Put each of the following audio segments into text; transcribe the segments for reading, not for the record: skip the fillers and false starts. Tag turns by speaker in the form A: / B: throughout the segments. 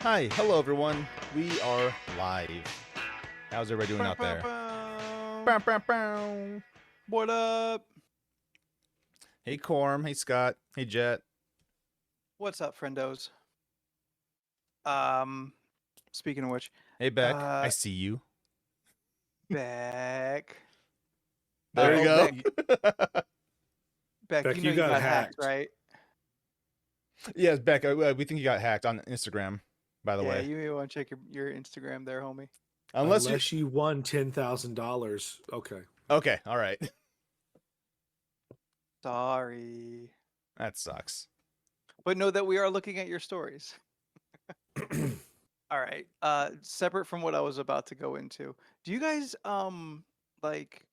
A: Hi, hello everyone. We are live. How's everybody doing
B: Bow,
A: out
B: bow,
A: there?
B: bow.
A: Bow, bow, bow.
B: What up?
A: Hey Corm, hey Scott, hey Jet.
B: What's up, friendos? Um, speaking of which,
A: Hey Beck. I
B: uh,
A: see you.
B: Beck.
A: There you
B: Oh,
A: go.
B: Beck,
C: Beck,
B: you know
C: you
B: you
C: got
B: got hacked,
C: hacked.
B: right?
A: Yes, Beck, we think you got hacked on Instagram, by the
B: Yeah,
A: way.
B: you may want to check your Instagram there, homie.
A: Unless
C: you won $10,000. Okay.
A: Okay, all right.
B: Sorry.
A: That sucks.
B: But know that we are looking at your stories. All right. Separate from what I was about to go into, do you guys like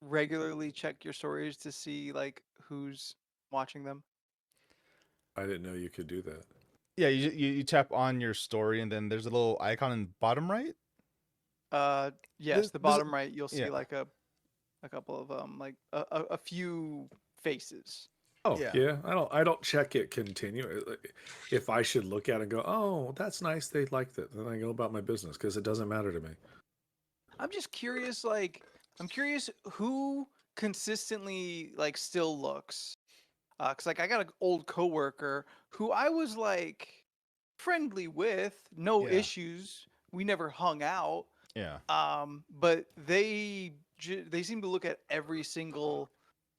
B: regularly check your stories to see like who's watching them?
C: I didn't know you could do that.
A: Yeah, you tap on your story and then there's a little icon in the bottom right.
B: Yes, the bottom right, you'll
A: yeah.
B: see like a couple of like a few faces.
C: Oh
A: Yeah.
C: yeah, I don't check it continue. If I should look at it and go, oh, that's nice, they liked it, then I go about my business because it doesn't matter to me.
B: I'm just curious, like I'm curious who consistently like still looks. Cause like I got an old coworker who I was like friendly with, no
A: Yeah.
B: issues. We never hung out.
A: Yeah.
B: But they seem to look at every single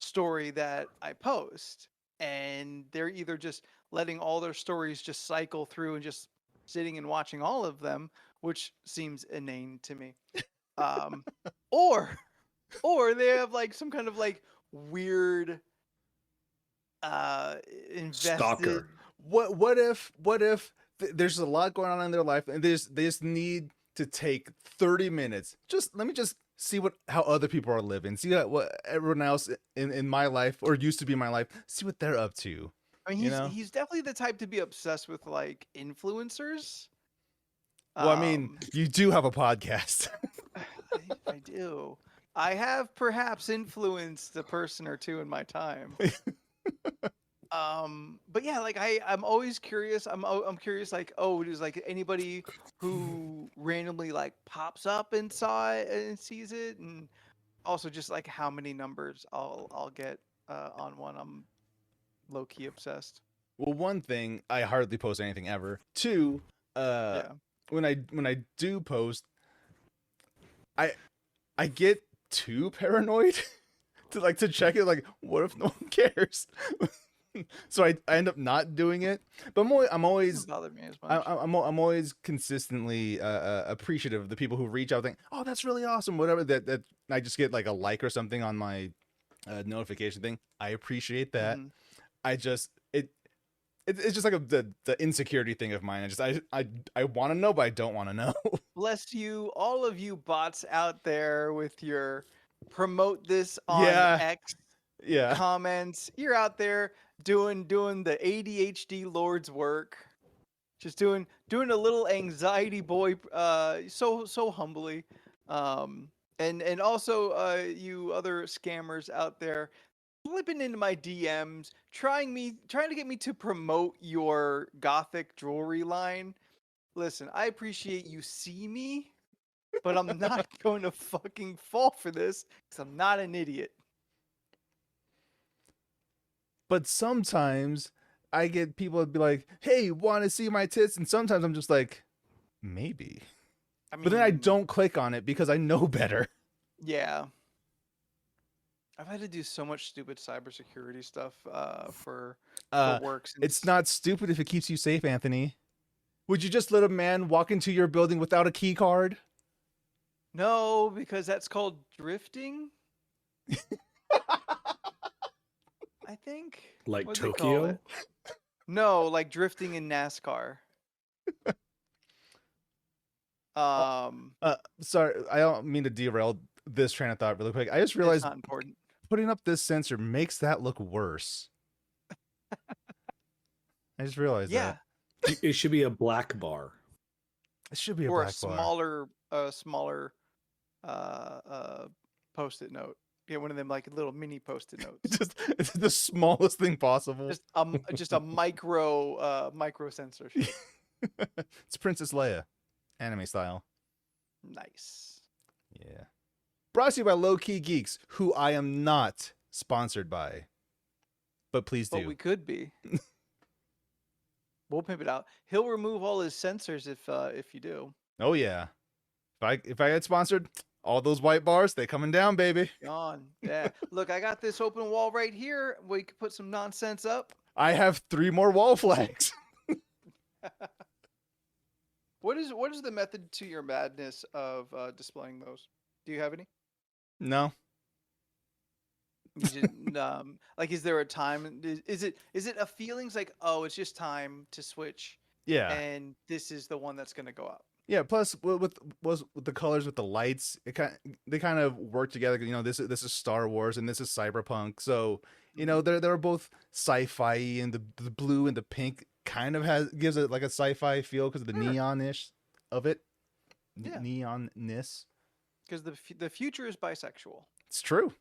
B: story that I post, and they're either just letting all their stories just cycle through and just sitting and watching all of them, which seems inane to me. Um, or or they have like some kind of like weird uh invested.
C: Stalker.
A: What if there's a lot going on in their life and they just need to take 30 minutes. Let me just see how other people are living. See what everyone else in my life or used to be my life, see what they're up to.
B: I mean,
A: You know?
B: he's definitely the type to be obsessed with like influencers.
A: Well, I mean, you do have a podcast.
B: I do. I have perhaps influenced a person or two in my time. But yeah, like I'm always curious. I'm curious, like, oh, does like anybody who randomly like pops up and saw it and sees it, and also just like how many numbers I'll get on one. I'm low key obsessed.
A: Well, one thing, I hardly post anything ever. Two,
B: Yeah.
A: when I do post, I get too paranoid to check it. Like, what if no one cares? So I end up not doing it. But I'm always
B: Doesn't bother me as much.
A: I'm always consistently appreciative of the people who reach out, think, oh, that's really awesome, whatever. That I just get like a like or something on my notification thing. I appreciate that.
B: Mhm.
A: I just it's just like the insecurity thing of mine. I want to know, but I don't want to know.
B: Bless you, all of you bots out there with your promote this on
A: Yeah.
B: X
A: Yeah.
B: comments. You're out there doing the ADHD Lord's work. Just doing a little anxiety boy so humbly. And also you other scammers out there slipping into my DMs trying to get me to promote your gothic jewelry line. Listen, I appreciate you see me, but I'm not going to fucking fall for this cuz I'm not an idiot.
A: But sometimes I get people that be like, "Hey, want to see my tits?" And sometimes I'm just like, maybe.
B: I mean,
A: But then I don't click on it because I know better.
B: Yeah. I've had to do so much stupid cybersecurity stuff for work.
A: It's not stupid if it keeps you safe, Anthony. Would you just let a man walk into your building without a key card?
B: No, because that's called drifting. I think.
C: Like
B: What'd they call
C: Tokyo?
B: it? No, like drifting in NASCAR.
A: Sorry, I don't mean to derail this train of thought really quick. I just
B: It's
A: realized
B: not important.
A: putting up this sensor makes that look worse. I just realized
B: Yeah,
A: that.
C: It should be a black bar.
A: It should be a
B: or
A: black
B: a smaller post-it note. Get one of them like little mini post-it notes.
A: Just it's the smallest thing possible.
B: Just a micro sensor.
A: It's Princess Leia, anime style.
B: Nice.
A: Yeah. Brought to you by Low Key Geeks, who I am not sponsored by. But please do.
B: But we could be. We'll pimp it out. He'll remove all his censors if you do.
A: Oh yeah. If I get sponsored, all those white bars, they coming down, baby.
B: Gone. Yeah. Look, I got this open wall right here. We could put some nonsense up.
A: I have 3 more wall flags.
B: What is the method to your madness of displaying those? Do you have any?
A: No.
B: You just, like, is there a time? Is it a feelings like, oh, it's just time to switch,
A: Yeah.
B: and this is the one that's gonna go up?
A: Yeah, plus with the colors with the lights, they kind of work together. You know, this is Star Wars and this is Cyberpunk. So, you know, they're both sci-fi, and the blue and the pink kind of gives it like a sci-fi feel because of the neon-ish of it.
B: Yeah.
A: Neon-ness.
B: Because the future is bisexual.
A: It's true.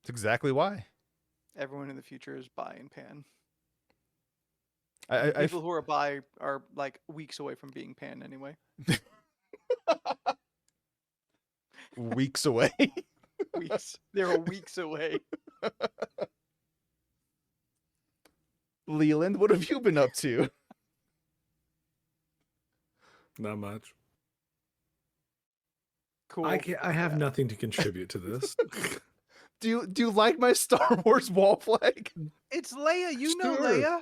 A: It's exactly why.
B: Everyone in the future is bi and pan.
A: I
B: People who are bi are like weeks away from being pan anyway.
A: Weeks away.
B: Weeks. They're weeks away.
A: Leland, what have you been up to?
C: Not much.
B: Cool.
C: I have nothing to contribute to this.
A: Do you like my Star Wars wall flag?
B: It's Leia. You know
C: Sure.
B: Leia.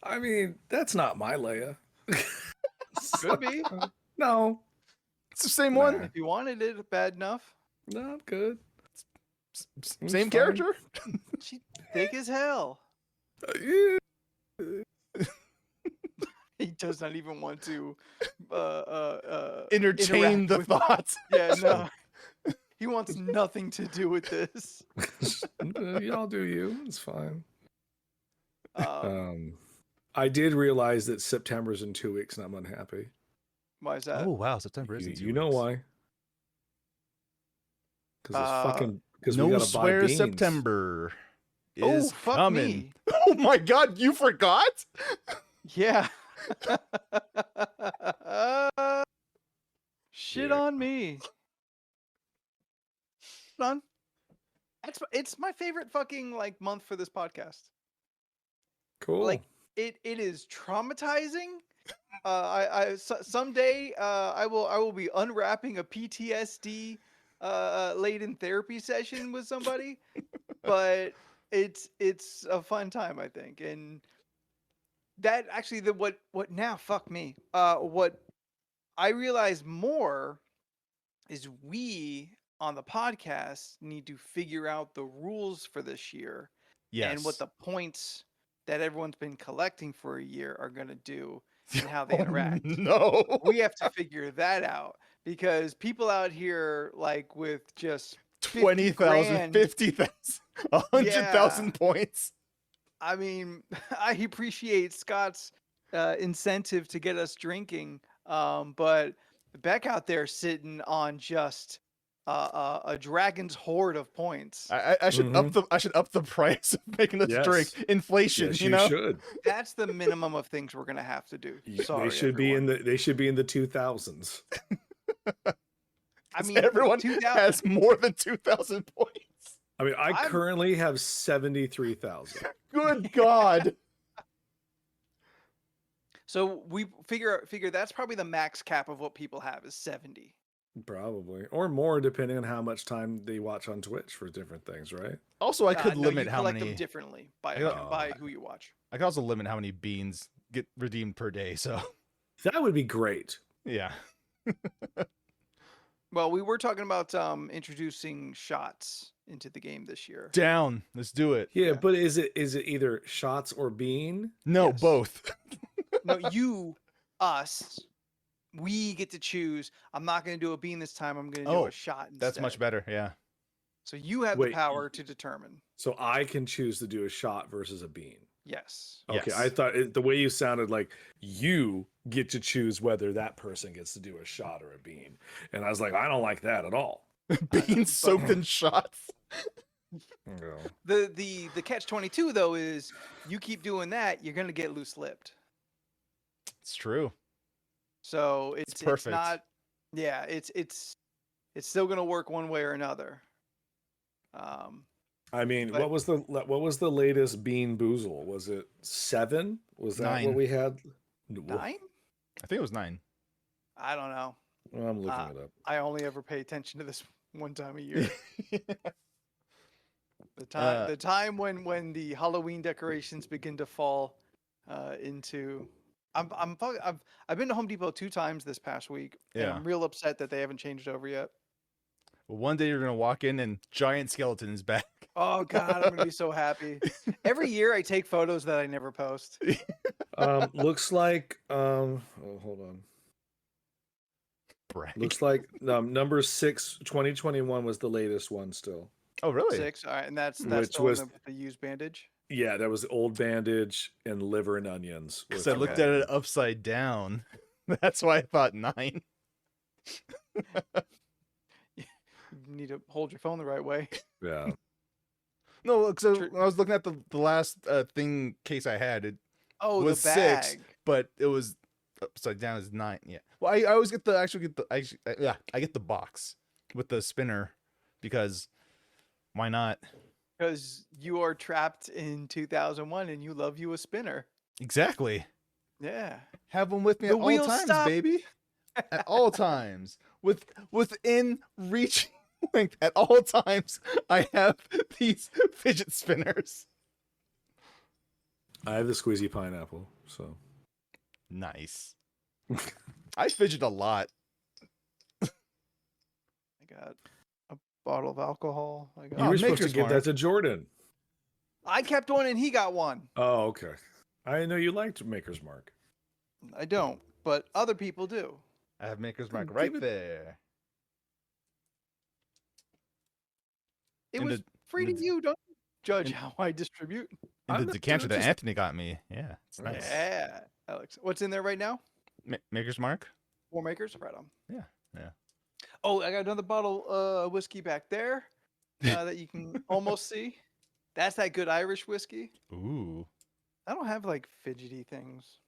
C: I mean, that's not my Leia.
B: Could be.
C: No,
A: It's the same
C: Nah.
A: one.
B: If you wanted it bad enough.
C: no, I'm good. It's
A: Same
C: fine.
A: character.
B: She thick as hell.
C: Yeah.
B: He does not even want to
A: Entertain
B: interact
A: the
B: with-
A: thoughts.
B: Yeah, no. He wants nothing to do with this.
C: Y'all do you. It's fine.
B: Um,
C: I did realize that September's in 2 weeks, and I'm unhappy.
B: why is that?
A: Oh wow, September is in 2
C: You know
A: weeks.
C: why? Because
A: No
C: we gotta
A: swear
C: buy beans.
A: September
B: Oh,
A: is
B: fuck
A: coming.
B: me.
A: Oh my god, you forgot?
B: Yeah. Shit
C: Yeah.
B: on me. Son. It's my favorite fucking like month for this podcast.
C: Cool.
B: Like it is traumatizing. Someday I will be unwrapping a PTSD laden therapy session with somebody, but it's a fun time, I think. And that actually what now fuck me. What I realize more is we on the podcast need to figure out the rules for this year
A: Yes.
B: and what the points that everyone's been collecting for a year are going to do and how they
A: Oh,
B: interact.
A: No.
B: We have to figure that out because people out here like with just
A: 20,000,
B: grand.
A: 50,000, 100,000
B: Yeah.
A: points.
B: I mean, I appreciate Scott's incentive to get us drinking, but Beck out there sitting on just a dragon's hoard of points.
A: I should up the price of making this
C: Yes.
A: drink. Inflation,
C: yes,
A: you know?
C: should.
B: That's the minimum of things we're gonna have to do. Sorry,
C: They should be in the 2000s.
B: I mean,
A: everyone
B: 2000
A: has more than 2,000 points.
C: I mean, I
B: I'm-
C: currently have 73,000.
A: Good God.
B: So we figure that's probably the max cap of what people have is 70.
C: Probably, or more, depending on how much time they watch on Twitch for different things, right?
A: Also, I could
B: No,
A: limit
B: you
A: how
B: collect
A: many.
B: them differently by
A: Oh.
B: by who you watch.
A: I could also limit how many beans get redeemed per day. So,
C: That would be great.
A: yeah.
B: Well, we were talking about introducing shots into the game this year.
A: Down. Let's do it.
C: Yeah,
B: Yeah.
C: but is it either shots or bean?
A: No,
B: Yes.
A: both.
B: No, us, we get to choose. I'm not going to do a bean this time. I'm going to do
A: Oh,
B: a shot instead.
A: That's much better. Yeah.
B: So you have
C: Wait,
B: the power to determine.
C: So I can choose to do a shot versus a bean.
B: Yes.
C: Okay,
A: Yes.
C: I thought the way you sounded like you get to choose whether that person gets to do a shot or a bean, and I was like, I don't like that at all.
A: Beans soaked in shots.
C: No.
B: The catch 22 though is you keep doing that, you're going to get loose lipped.
A: It's true.
B: So
A: It's
B: it's
A: perfect.
B: not. Yeah, it's still gonna work one way or another.
C: I mean,
B: But
C: what was the latest Bean Boozle? Was it 7? Was that
A: 9.
C: what we had?
B: 9?
A: I think it was 9.
B: I don't know.
C: Well, I'm looking it up.
B: I only ever pay attention to this one time a year. The time when the Halloween decorations begin to fall into. I've been to Home Depot 2 times this past week, and
A: Yeah.
B: I'm real upset that they haven't changed over yet.
A: Well, one day you're gonna walk in and giant skeleton is back.
B: Oh God, I'm gonna be so happy. Every year I take photos that I never post.
C: Looks like hold on.
A: Brag.
C: Looks like number 6, 2021 was the latest one still.
A: Oh, really?
B: 6, all right, and that's
C: Which
B: still
C: was-
B: the used bandage.
C: Yeah, that was old bandage and liver and onions.
A: Because
C: with,
A: I looked at it upside down. That's why I thought 9.
B: You need to hold your phone the right way.
C: Yeah.
A: No, so
B: True.
A: when I was looking at the last thing case I had, it
B: Oh,
A: was
B: the bag.
A: 6, but it was upside down as 9. Yeah. Well, I always get I get the box with the spinner because why not?
B: Because you are trapped in 2001 and you love you a spinner.
A: Exactly.
B: Yeah.
A: Have them with me
B: The
A: at all
B: wheels
A: times,
B: stop.
A: baby. At all times, within reach length. At all times, I have these fidget spinners.
C: I have the squeezy pineapple, so
A: Nice. I fidget a lot.
B: I got a bottle of alcohol.
C: you
A: Oh,
C: were supposed to
A: Maker's
C: give
A: Mark.
C: that to Jordan.
B: I kept one and he got one.
C: Oh, okay. I didn't know you liked Maker's Mark.
B: I don't, but other people do.
A: I have Maker's Mark
C: Give
A: right
C: it-
A: there.
B: It
A: In
B: was
A: the-
B: free
A: in
B: to
A: the-
B: you. Don't judge
A: in-
B: how I distribute.
A: And
C: I'm
A: the
C: not
A: decanter
C: doing
A: that
C: just-
A: Anthony got me. Yeah, it's nice.
B: Yeah, Alex. What's in there right now?
A: Maker's Mark?
B: 4 makers. Right on.
A: Yeah.
B: Oh, I got another bottle of whiskey back there that you can almost see. That's that good Irish whiskey.
A: Ooh.
B: I don't have like fidgety things.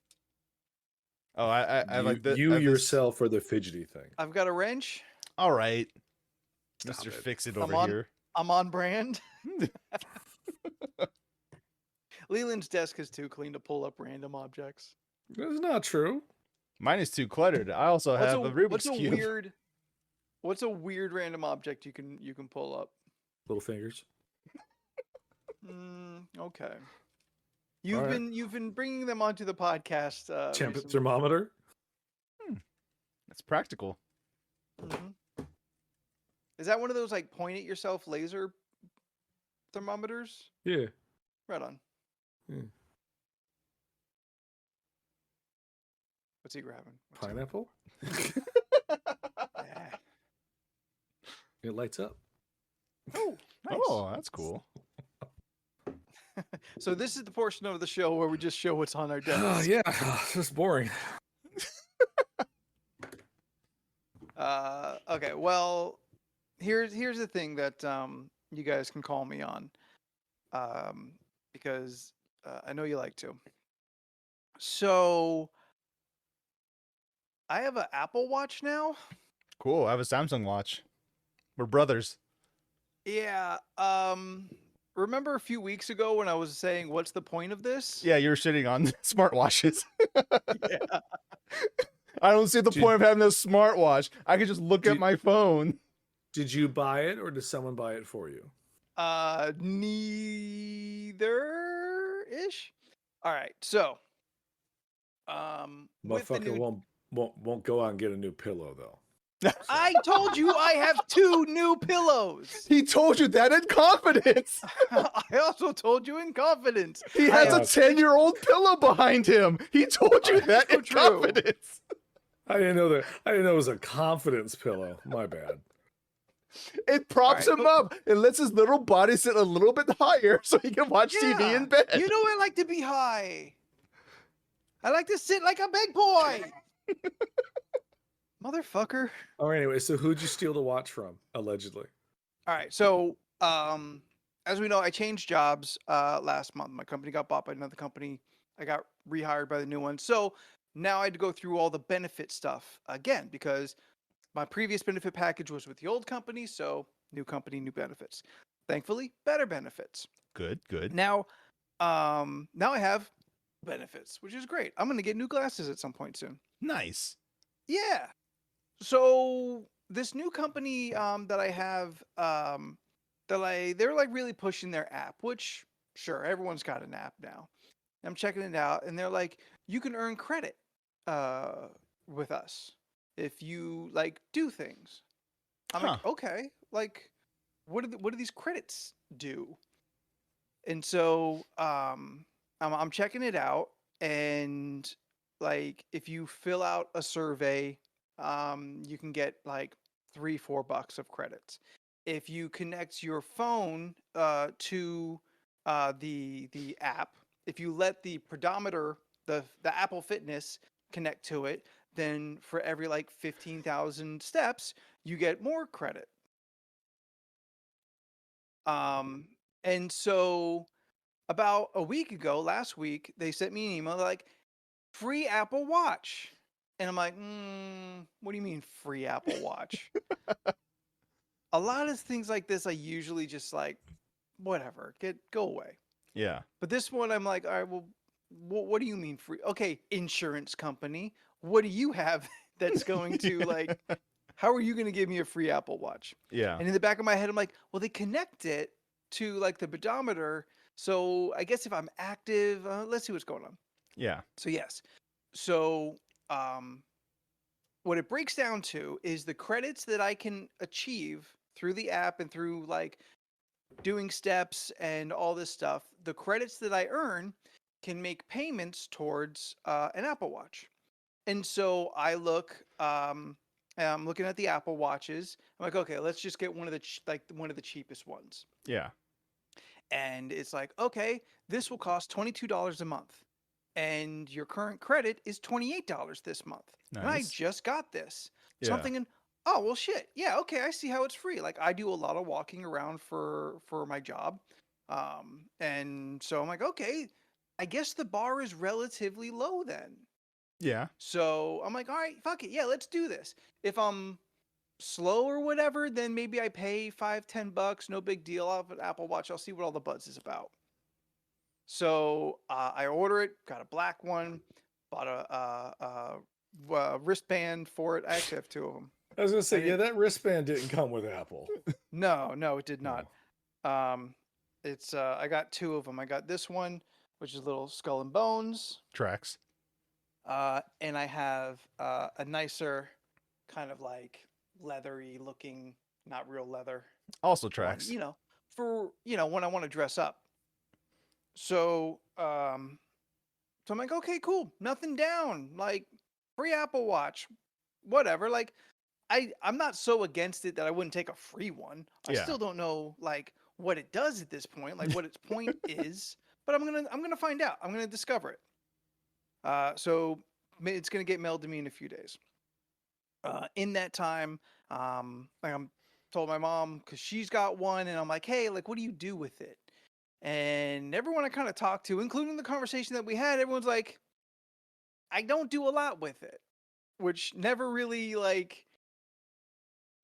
A: Oh, I like the
C: you yourself are the fidgety thing.
B: I've got a wrench.
A: All right,
C: Stop
A: Mr.
C: it.
A: Fix It
B: I'm
A: over
B: on-
A: here.
B: I'm on brand. Leland's desk is too clean to pull up random objects.
C: That's not true.
A: Mine is too cluttered. I also have a Rubik's Cube.
B: What's a weird random object you can pull up?
C: Little fingers.
B: Okay. You've
C: Alright.
B: been bringing them onto the podcast.
C: Temperature
B: recently.
C: thermometer.
A: That's practical.
B: Mhm. Is that one of those like point at yourself laser thermometers?
C: Yeah.
B: Right on.
C: Hmm.
B: What's he grabbing? What's he-
C: Pineapple.
B: Yeah.
C: It lights up.
B: Oh, nice.
A: Oh, that's cool.
B: So this is the portion of the show where we just show what's on our
C: Oh,
B: desk.
C: yeah. This is boring.
B: Okay. Well, here's the thing that you guys can call me on, because I know you like to. So I have an Apple Watch now.
A: Cool. I have a Samsung watch. We're brothers.
B: Yeah. Remember a few weeks ago when I was saying, "What's the point of this?"
A: Yeah, you're shitting on smartwatches.
B: Yeah.
A: I don't see the
C: Dude.
A: point of having a smartwatch. I could just look at
C: Dude.
A: my phone.
C: Did you buy it or did someone buy it for you?
B: Neither ish. All right. So, with the
C: Motherfucker
B: new
C: won't go out and get a new pillow though.
B: I told you I have 2 new pillows.
A: He told you that in confidence.
B: I also told you in confidence.
A: He
B: I
A: has a
B: have-
A: 10-year-old pillow behind him. He told you that
B: So
A: in
B: true.
A: confidence.
C: I didn't know that. I didn't know it was a confidence pillow. My bad.
A: It props
B: All right,
A: him up. It lets his little body sit a little bit higher so he can watch TV
B: Yeah.
A: in bed.
B: You know I like to be high. I like to sit like a big boy. Motherfucker.
C: Oh, anyway, so who'd you steal the watch from? Allegedly.
B: All right. So, as we know, I changed jobs last month. My company got bought by another company. I got rehired by the new one. So now I had to go through all the benefit stuff again because my previous benefit package was with the old company, so new company, new benefits. Thankfully, better benefits.
A: Good.
B: Now, now I have benefits, which is great. I'm gonna get new glasses at some point soon.
A: Nice.
B: Yeah. So this new company that I have, they're like really pushing their app, which sure everyone's got an app now. I'm checking it out, and they're like, you can earn credit uh, with us if you like do things. I'm
A: Huh.
B: like, okay, like what do these credits do? And so I'm checking it out, and like if you fill out a survey, you can get like $3-4 of credits. If you connect your phone to the app, if you let the pedometer, the Apple Fitness connect to it, then for every like 15,000 steps, you get more credit. Um, and so about a week ago, last week, they sent me an email like free Apple Watch. And I'm like, what do you mean free Apple Watch? A lot of things like this, I usually just like, whatever, go away.
A: Yeah.
B: But this one, I'm like, all right, well, what do you mean free? Okay, insurance company, what do you have that's going to like, how are you going to give me a free Apple Watch?
A: Yeah.
B: And in the back of my head, I'm like, well, they connect it to like the pedometer. So I guess if I'm active, let's see what's going on.
A: Yeah.
B: So yes. So what it breaks down to is the credits that I can achieve through the app and through like doing steps and all this stuff. The credits that I earn can make payments towards an Apple Watch. And so I look, I'm looking at the Apple Watches. I'm like, okay, let's just get one of the one of the cheapest ones.
A: Yeah.
B: And it's like, okay, this will cost $22 a month, and your current credit is $28 this month. And I
A: Nice.
B: just got this. So I'm
A: Yeah.
B: thinking, oh well, shit, yeah, okay, I see how it's free. Like I do a lot of walking around for my job, and so I'm like, okay, I guess the bar is relatively low then.
A: Yeah.
B: So I'm like, all right, fuck it. Yeah, let's do this. If I'm slow or whatever, then maybe I pay $5-10. No big deal. I'll have an Apple Watch. I'll see what all the buzz is about. So I order it, got a black one, bought a wristband for it. I actually have two of them.
C: I was gonna say,
B: And
C: yeah,
B: it-
C: that wristband didn't come with Apple.
B: No, it did not.
C: No.
B: It's I got two of them. I got this one, which is little skull and bones.
A: Tracks.
B: And I have a nicer kind of like leathery looking, not real leather
A: Also
B: one,
A: tracks.
B: for when I want to dress up. So so I'm like, okay, cool, nothing down, like free Apple Watch, whatever. Like I'm not so against it that I wouldn't take a free one. I
A: Yeah.
B: still don't know like what it does at this point, like what its point is, but I'm gonna find out. I'm gonna discover it. So it's gonna get mailed to me in a few days. In that time, like I'm told my mom because she's got one, and I'm like, hey, like, what do you do with it? And everyone I kind of talked to, including the conversation that we had, everyone's like, I don't do a lot with it, which never really like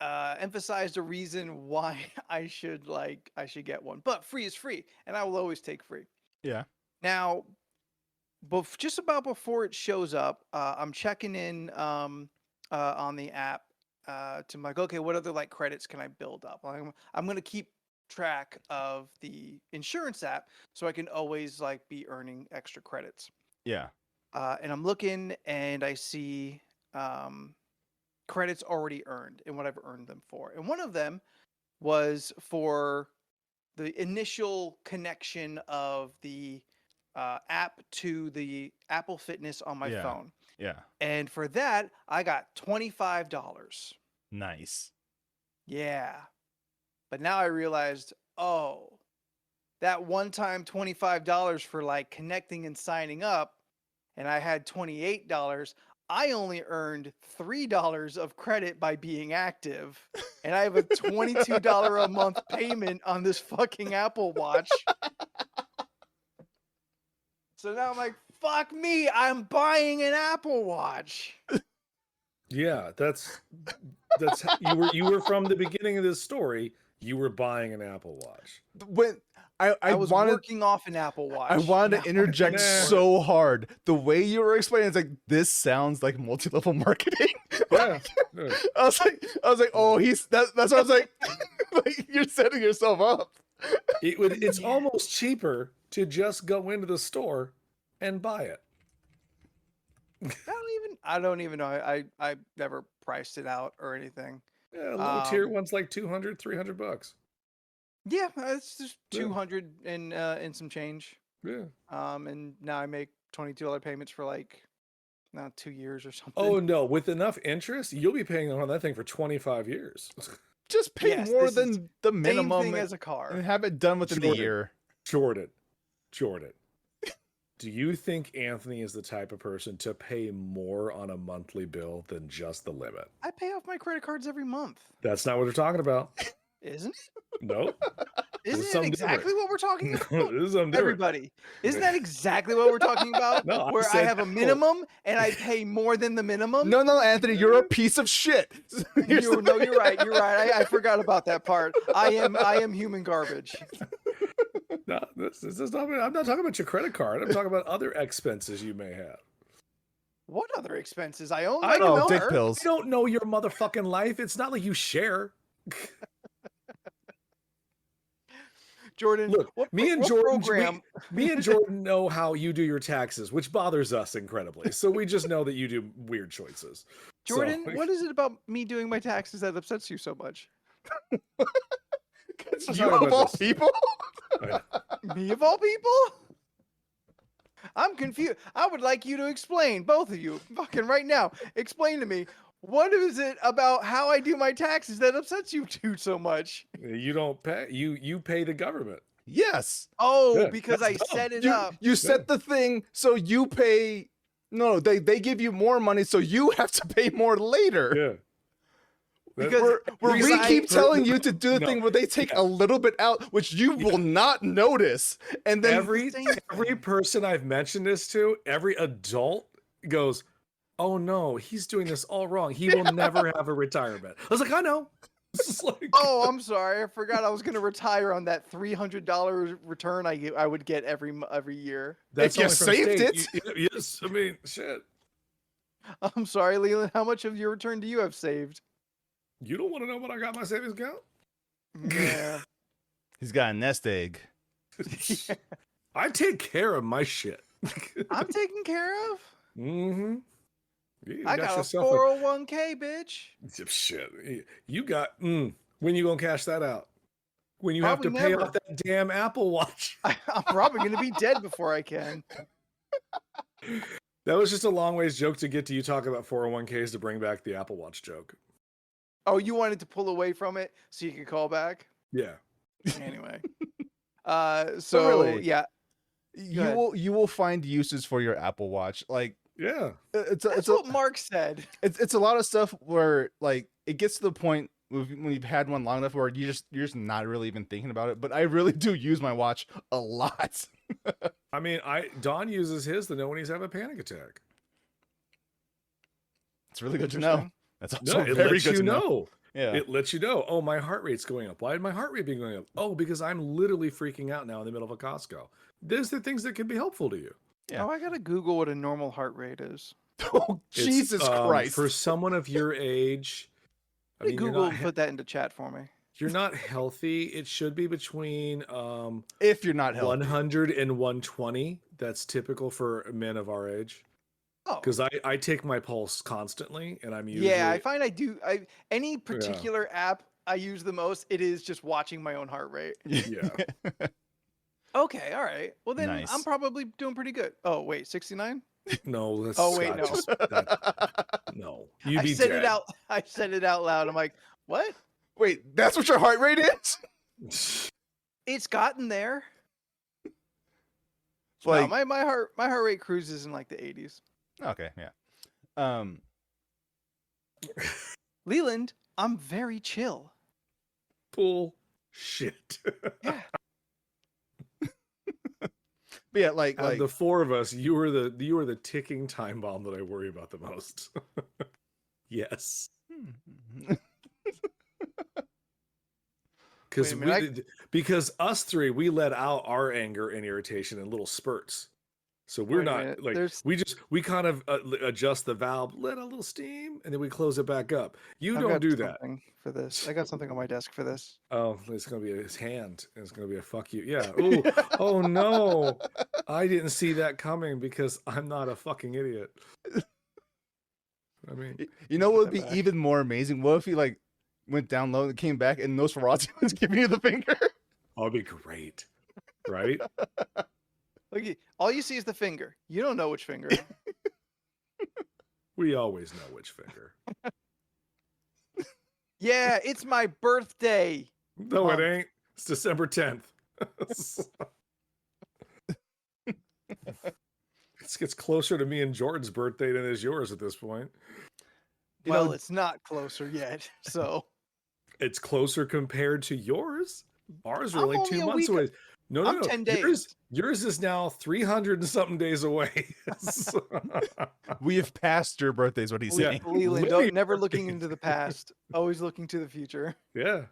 B: emphasized a reason why I should get one. But free is free, and I will always take free.
A: Yeah.
B: Now, just about before it shows up, I'm checking in on the app to like, okay, what other like credits can I build up? I'm gonna keep track of the insurance app so I can always like be earning extra credits.
A: Yeah.
B: And I'm looking and I see credits already earned and what I've earned them for. And one of them was for the initial connection of the app to the Apple Fitness on my
A: Yeah.
B: phone.
A: Yeah.
B: And for that, I got $25.
A: Nice.
B: Yeah. But now I realized, oh, that one time $25 for like connecting and signing up, and I had $28. I only earned $3 of credit by being active, and I have a $22 a month payment on this fucking Apple Watch. So now I'm like, fuck me, I'm buying an Apple Watch.
C: Yeah, that's you were from the beginning of this story. You were buying an Apple Watch.
A: When I
B: I was
A: wanted
B: working off an Apple Watch.
A: I wanted
B: Now
A: to
B: I'm
A: interject
B: paying for it.
A: so hard. The way you were explaining, it's like this sounds like multi-level marketing.
C: Yeah. Yeah.
A: I was like, oh, that's what I was like. Like you're setting yourself up.
C: It's almost cheaper to just go into the store and buy it.
B: I don't even know. I never priced it out or anything.
C: Yeah, low tier one's like $200, $300.
B: Yeah, it's just
C: Yeah.
B: 200 and some change.
C: Yeah.
B: And now I make $22 payments for like 2 years or something.
C: Oh no, with enough interest, you'll be paying on that thing for 25 years.
A: Just pay
B: Yes,
A: more
B: this is
A: than the
B: Same
A: minimum
B: thing
A: and,
B: as a car.
A: and have it done within the year.
C: Jordan, do you think Anthony is the type of person to pay more on a monthly bill than just the limit?
B: I pay off my credit cards every month.
C: That's not what we're talking about.
B: Isn't it?
C: Nope.
B: Isn't it
C: something
B: exactly
C: different.
B: what we're talking about?
C: No, this is something different.
B: Everybody, isn't that exactly what we're talking about?
C: No, I
B: Where I
C: said
B: have a
C: no.
B: minimum and I pay more than the minimum?
A: No, Anthony, you're a piece of shit.
B: You're right. You're right. I forgot about that part. I am human garbage.
C: No, this is not, I'm not talking about your credit card. I'm talking about other expenses you may have.
B: What other expenses? I own
C: I
B: my
C: don't-
A: Oh, dick
B: car.
A: pills.
C: I don't know your motherfucking life. It's not like you share.
B: Jordan,
C: Look,
B: what
C: me and
B: what
C: Jordan,
B: program?
C: me and Jordan know how you do your taxes, which bothers us incredibly. So we just know that you do weird choices. So-
B: Jordan, what is it about me doing my taxes that upsets you so much?
A: Because
C: I'm
A: you
C: talking
A: of
C: about
A: all
C: this.
A: people.
B: Me of all people? I'm confused. I would like you to explain, both of you, fucking right now. Explain to me, what is it about how I do my taxes that upsets you two so much?
C: You don't pay. You pay the government.
A: Yes.
B: Oh,
C: Yeah,
B: because
C: that's
B: I
C: dumb.
B: set it
A: You
B: up.
A: you set the thing so you pay. No, they give you more money, so you have to pay more later.
C: Yeah.
B: Because
A: Where we
B: because
A: keep
B: I-
A: telling you to do the
C: No.
A: thing where they take a little bit out, which you will not notice, and then
C: every
B: same thing.
C: person I've mentioned this to, every adult goes, "Oh no, he's doing this all wrong. He will never have a retirement." I was like, "I know." It's just like,
B: Oh, I'm sorry. I forgot I was going to retire on that $300 return I would get every year.
A: If you
C: only from
A: saved
C: state.
A: it.
C: Yes, I mean, shit.
B: I'm sorry, Leland. How much of your return do you have saved?
C: You don't want to know what I got in my savings account?
B: Yeah.
A: he's got a nest egg.
C: I take care of my shit.
B: I'm taken care of.
C: Mm-hmm.
B: I got a 401k, bitch.
C: Shit. You got when you gonna cash that out? When you have to
B: Probably
C: pay
B: never.
C: off that damn Apple Watch.
B: I'm probably going to be dead before I can.
C: That was just a long ways joke to get to you talking about 401ks to bring back the Apple Watch joke.
B: Oh, you wanted to pull away from it so you could call back?
C: Yeah.
B: Anyway. So,
A: really,
B: yeah.
A: You will find uses for your Apple Watch. Like
C: Yeah.
B: That's what Mark said.
A: it's a lot of stuff where like it gets to the point when you've had one long enough where you're just not really even thinking about it. But I really do use my watch a lot.
C: I mean, Don uses his to know when he's having a panic attack.
A: It's really good to know.
B: Interesting.
A: That's
C: No,
A: also
C: it
A: very
C: lets
A: good
C: you
A: to know.
C: know.
A: Yeah.
C: It lets you know, oh, my heart rate's going up. Why did my heart rate be going up? Oh, because I'm literally freaking out now in the middle of a Costco. Those are things that can be helpful to you.
A: Yeah.
B: Oh, I got to Google what a normal heart rate is.
A: Oh,
C: It's,
A: Jesus Christ.
C: For someone of your age, I mean,
B: Google and put that into chat for me.
C: you're not healthy. It should be between
A: If you're not healthy.
C: 100 and 120. That's typical for men of our age.
B: Oh,
C: Because I take my pulse constantly, and I'm usually
B: yeah, I find I do. Any particular app I use the most, it is just watching my own heart rate.
C: yeah.
B: Okay, all right. Well, then
A: Nice.
B: I'm probably doing pretty good. Oh, wait, 69?
C: No, that's
B: Oh, wait,
C: Scott,
B: no.
C: just- no. You'd
B: I
C: be
B: said
C: dead.
B: it out. I said it out loud. I'm like, what?
A: Wait, that's what your heart rate is?
B: It's gotten there.
A: Like,
B: No, my heart rate cruises in like the 80s.
A: okay, yeah.
B: Leland, I'm very chill.
C: Bull shit.
B: Yeah.
A: But yeah,
C: Out of the four of us, you were the ticking time bomb that I worry about the most. Yes.
B: Wait a minute,
C: Because us three, we let out our anger and irritation in little spurts. So we're
B: Wait a
C: not
B: minute,
C: like
B: there's-
C: we kind of adjust the valve, let a little steam, and then we close it back up. You
B: I've
C: don't
B: got
C: do that.
B: something for this. I got something on my desk for this.
C: Oh, it's gonna be his hand. It's gonna be a fuck you. Yeah. Ooh. Oh no. I didn't see that coming because I'm not a fucking idiot. I mean,
A: You know what would be
B: Step back.
A: even more amazing? What if he like went down low and came back and Nosferatu was giving you the finger?
C: that'd be great, right?
B: Look, all you see is the finger. You don't know which finger.
C: We always know which finger.
B: Yeah, it's my birthday.
C: No, it
B: Month.
C: ain't. It's December 10th. It gets closer to me and Jordan's birthday than it is yours at this point.
A: You
B: Well,
A: know-
B: it's not closer yet. So
C: It's closer compared to yours. Ours are
B: I'm
C: only
B: only
C: 2
B: a
C: months
B: week-
C: away. No,
B: I'm 10 days.
C: Yours is now 300 and something days away.
A: We have passed your birthday, is what he's
C: Yeah.
A: saying.
B: Leland,
C: Literally
B: never looking
C: birthday.
B: into the past, always looking to the future.
C: Yeah.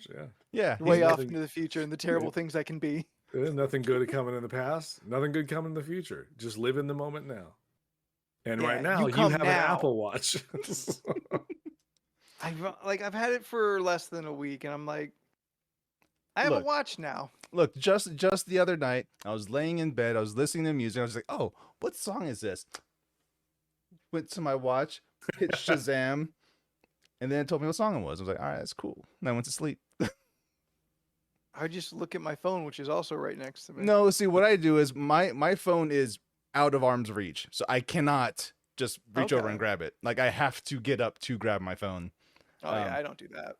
C: Yeah.
A: Yeah.
B: Way
A: he's-
B: off
C: nothing-
B: into the future and the terrible things I can be.
C: Nothing good coming in the past. Nothing good coming in the future. Just live in the moment now. And
B: Yeah,
C: right now,
B: you
C: you
B: come
C: have an
B: now.
C: Apple Watch.
B: I've had it for less than a week, and I'm like, I have
A: Look.
B: a watch now.
A: Look, just the other night, I was laying in bed, I was listening to music, I was like, oh, what song is this? Went to my watch, hit Shazam, and then it told me what song it was. I was like, all right, that's cool. And I went to sleep.
B: I just look at my phone, which is also right next to me.
A: No, see, what I do is my phone is out of arm's reach, so I cannot just reach over
B: Okay.
A: and grab it. Like, I have to get up to grab my phone.
B: Oh yeah, I don't do that.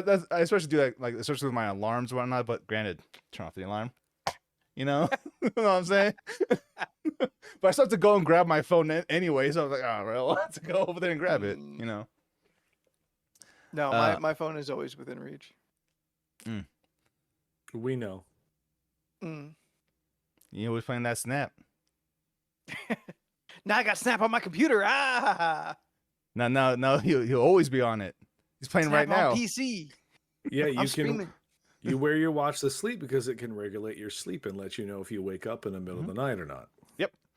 A: That's I especially do that, like especially with my alarms and whatnot. But granted, turn off the alarm. You know, you know what I'm saying. But I still have to go and grab my phone anyway. So I was like, oh, well, I'll have to go over there and grab it. You know.
B: No,
A: Uh,
B: my phone is always within reach.
C: We know.
B: Mm.
A: You always playing that Snap.
B: Now I got Snap on my computer. Ah,
A: Now he'll always be on it. He's playing
B: Snap
A: right now.
B: on PC.
C: Yeah, you
B: I'm
C: can.
B: streaming.
C: You wear your watch to sleep because it can regulate your sleep and let you know if you wake up in the middle of the night or not.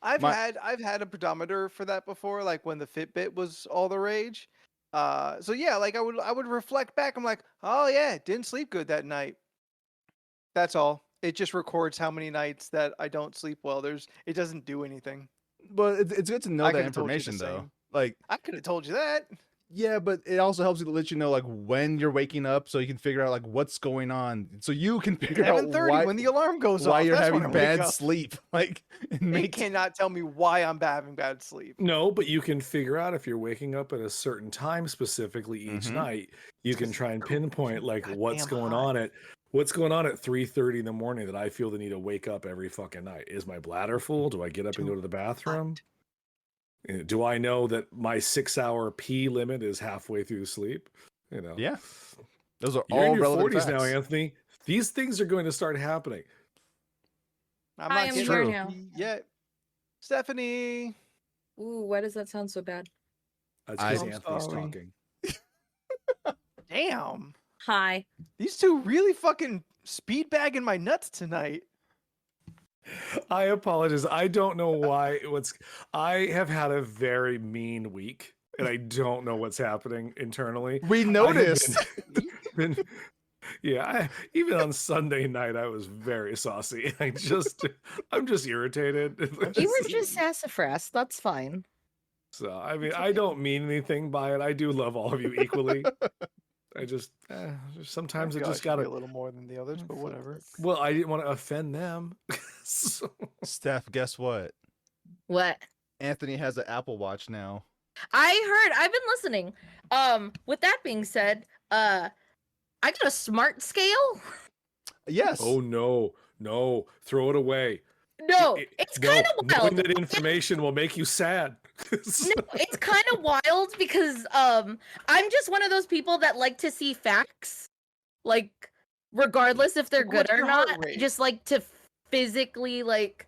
B: I've
A: My-
B: had a pedometer for that before, like when the Fitbit was all the rage. So yeah, like I would reflect back. I'm like, oh yeah, didn't sleep good that night. That's all. It just records how many nights that I don't sleep well. It doesn't do anything.
A: But it's good to know
B: I
A: that
B: could've told you the
A: information though.
B: same.
A: Like,
B: I could have told you that.
A: yeah, but it also helps you to let you know like when you're waking up, so you can figure out like what's going on, so you can figure out
B: 7:30
A: why,
B: when the alarm goes
A: why
B: off.
A: you're
B: That's when
A: having
B: I wake
A: bad
B: up.
A: sleep. Like, it
B: It
A: makes
B: cannot tell me why I'm having bad sleep.
C: No, but you can figure out if you're waking up at a certain time specifically each
A: Mhm.
C: night. You can try and pinpoint like
B: goddamn
C: what's going
B: hot.
C: on at 3:30 in the morning that I feel the need to wake up every fucking night. Is my bladder full? Do I get up and go to the bathroom? Do I know that my 6-hour pee limit is halfway through sleep? You know.
A: yeah. Those are
C: You're in
A: all
C: your
A: relevant
C: 40s now,
A: facts.
C: Anthony. These things are going to start happening.
B: I'm
D: I
B: not
D: am
B: getting
A: here
B: to
D: now.
B: pee yet. Stephanie.
D: Ooh, why does that sound so bad?
C: That's because
B: I'm
C: Anthony's
B: sorry.
C: talking.
B: Damn.
D: Hi.
B: These two really fucking speed bagging my nuts tonight.
C: I apologize. I don't know why. I have had a very mean week, and I don't know what's happening internally.
A: We noticed.
C: Been- yeah, even on Sunday night, I was very saucy. I'm just irritated.
D: You were just sassafras. That's fine.
C: So I mean, I don't mean anything by it. I do love all of you equally. I just sometimes
B: I
C: I
B: feel
C: just
B: should be
C: gotta.
B: a little more than the others, but whatever.
C: Well, I didn't want to offend them. So-
A: Steph, guess what?
D: What?
A: Anthony has an Apple Watch now.
D: I've been listening. With that being said, I got a smart scale.
A: Yes.
C: Oh no, throw it away.
D: No,
C: It-
D: it's
C: no,
D: kind of
C: knowing
D: wild.
C: that information will make you sad.
D: No, it's kind of wild because I'm just one of those people that like to see facts, like regardless if they're
B: Like,
D: good
B: what's
D: or
B: your heart
D: not. I
B: rate?
D: just like to physically like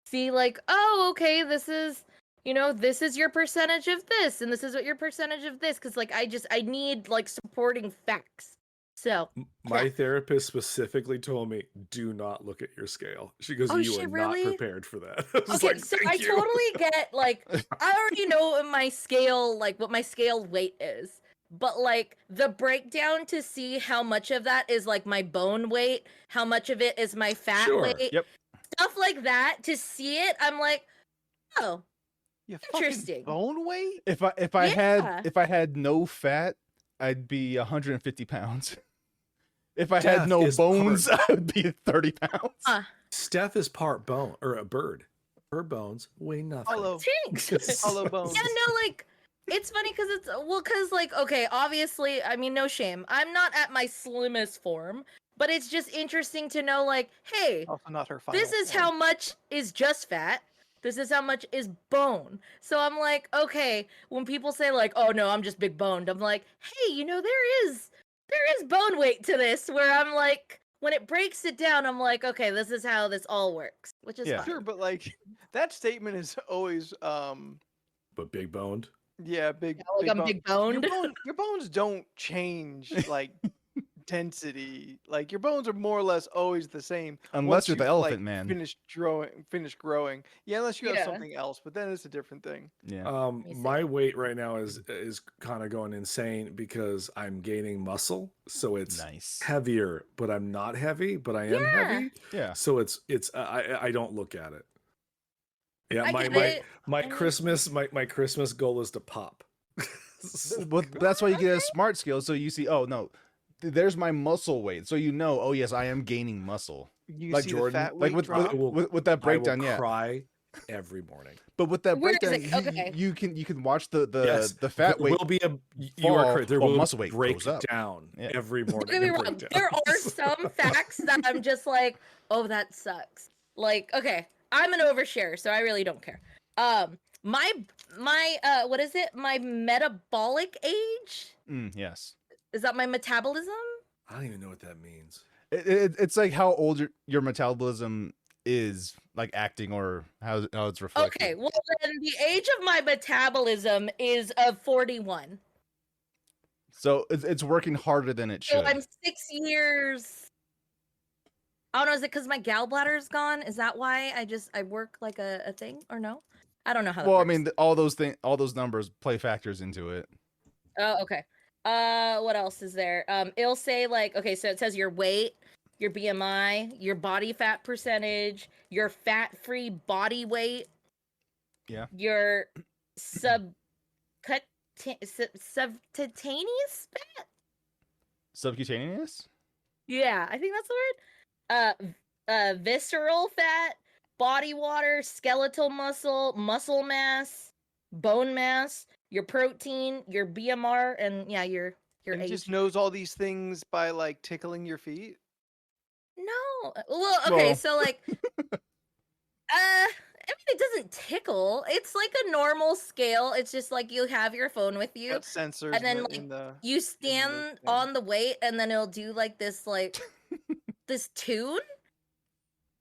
D: see like, oh, okay, this is, you know, this is your percentage of this and this is what your percentage of this, because like I need like supporting facts. So
C: My therapist specifically told me, do not look at your scale. She goes,
D: Oh,
C: you
D: she
C: are
D: really?
C: not prepared for that. I was
D: okay,
C: like,
D: so
C: thank
D: I
C: you.
D: totally get like I already know my scale, like what my scale weight is. But like the breakdown to see how much of that is like my bone weight, how much of it is my fat
C: Sure.
D: weight,
A: Yep.
D: stuff like that, to see it, I'm like, oh,
B: You
D: Interesting.
B: fucking bone weight?
A: If I
D: Yeah.
A: had no fat, I'd be 150 pounds. If I
C: Death
A: had no
C: is
A: bones, I would be 30 pounds.
C: Steph is part bone or a bird. Her bones weigh nothing.
B: Hollow.
D: Tinks.
B: Hollow bones.
D: Yeah, no, like it's funny because it's well, because like okay, obviously, I mean, no shame, I'm not at my slimmest form, but it's just interesting to know, like, hey,
B: Also not her final
D: this is
B: form.
D: how much is just fat. This is how much is bone. So I'm like, okay, when people say like, oh no, I'm just big boned, I'm like, hey, you know, there is bone weight to this. Where I'm like, when it breaks it down, I'm like, okay, this is how this all works, which is
A: Yeah.
D: fine.
B: Sure, but like that statement is always
C: But big boned.
B: yeah, big
D: Yeah, like I'm
B: bone.
D: big boned.
B: Your bones don't change like density. Like your bones are more or less always the same.
A: Unless
B: once
A: you're the
B: you've,
A: elephant
B: like,
A: man.
B: Finish growing. Yeah, unless you have
D: Yeah.
B: something else, but then it's a different thing.
A: Yeah.
D: me see.
C: My weight right now is kind of going insane because I'm gaining muscle, so it's
A: Nice.
C: heavier, but I'm not heavy, but I am
D: Yeah.
C: heavy.
A: Yeah.
C: So it's I don't look at it. Yeah,
D: I
C: my
D: get
C: my
D: it.
C: my
D: I mean-
C: Christmas my Christmas goal is to pop.
A: Well, that's why you get a smart scale. So you see, oh no, there's my muscle weight. So you know, oh yes, I am gaining muscle.
B: You
A: Like
B: see
A: Jordan,
B: the fat
A: like
B: weight
A: with
B: drop.
A: with that breakdown,
C: I will
A: yeah.
C: cry every morning.
A: But with that
D: Where is
A: breakdown,
D: it? Okay.
A: you can watch the
C: Yes,
A: the fat
C: there
A: weight.
C: will be you are
A: fall
C: correct. There
A: while
C: will
A: muscle
C: be
A: weight
C: a
A: goes up.
C: breakdown
A: Yeah.
C: every
D: Don't
C: morning.
D: get me
C: a
D: wrong.
C: breakdown.
D: There are some facts that I'm just like, oh, that sucks. Like, okay, I'm an overshare, so I really don't care. My what is it? My metabolic age?
A: Yes.
D: Is that my metabolism?
C: I don't even know what that means.
A: It's like how old your metabolism is, like acting, or how it's reflected.
D: Okay, well then the age of my metabolism is of 41.
A: So it's working harder than it
D: So
A: should.
D: I'm 6 years. I don't know, is it because my gallbladder is gone? Is that why I work like a thing, or no? I don't know how that
A: Well, I
D: works.
A: mean, all those numbers play factors into it.
D: Oh, okay. What else is there? It'll say like, okay, so it says your weight, your BMI, your body fat percentage, your fat-free body weight.
A: Yeah.
D: Your subcutaneous fat?
A: Subcutaneous?
D: Yeah, I think that's the word. Visceral fat, body water, skeletal muscle, muscle mass, bone mass, your protein, your BMR, and yeah, your
B: And it
D: age.
B: just knows all these things by like tickling your feet.
D: No. Well, okay,
A: Well-
D: so like I mean, it doesn't tickle. It's like a normal scale. It's just like you have your phone with you.
B: Got sensors
D: And then,
B: in the
D: You stand
B: thing.
D: on the weight, and then it'll do like this, like this tune.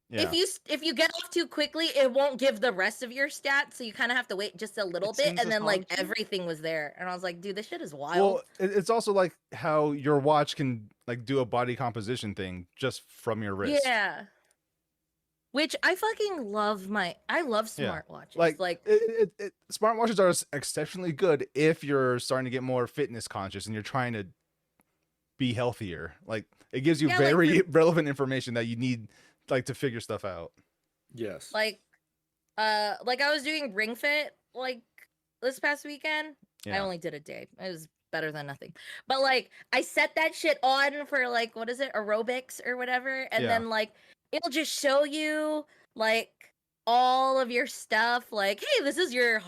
A: Yeah.
D: If you get off too quickly, it won't give the rest of your stats, so you kind of have to wait just a little
B: It
D: bit,
B: sings
D: and
B: a
D: then like
B: song to you?
D: everything was there, and I was like, dude, this shit is wild.
A: Well, it's also like how your watch can like do a body composition thing just from your wrist.
D: Yeah. Which I fucking love. I love
A: Yeah.
D: smartwatches.
A: Like smartwatches are exceptionally good if you're starting to get more fitness conscious and you're trying to be healthier. Like it gives you
D: Yeah, like
A: very relevant information that you need like to figure stuff out.
C: Yes.
D: like I was doing Ring Fit like this past weekend. I
A: Yeah.
D: only did a day. It was better than nothing. But like I set that shit on for like, what is it, aerobics or whatever, and
A: Yeah.
D: then like it'll just show you like all of your stuff, like, hey, this is your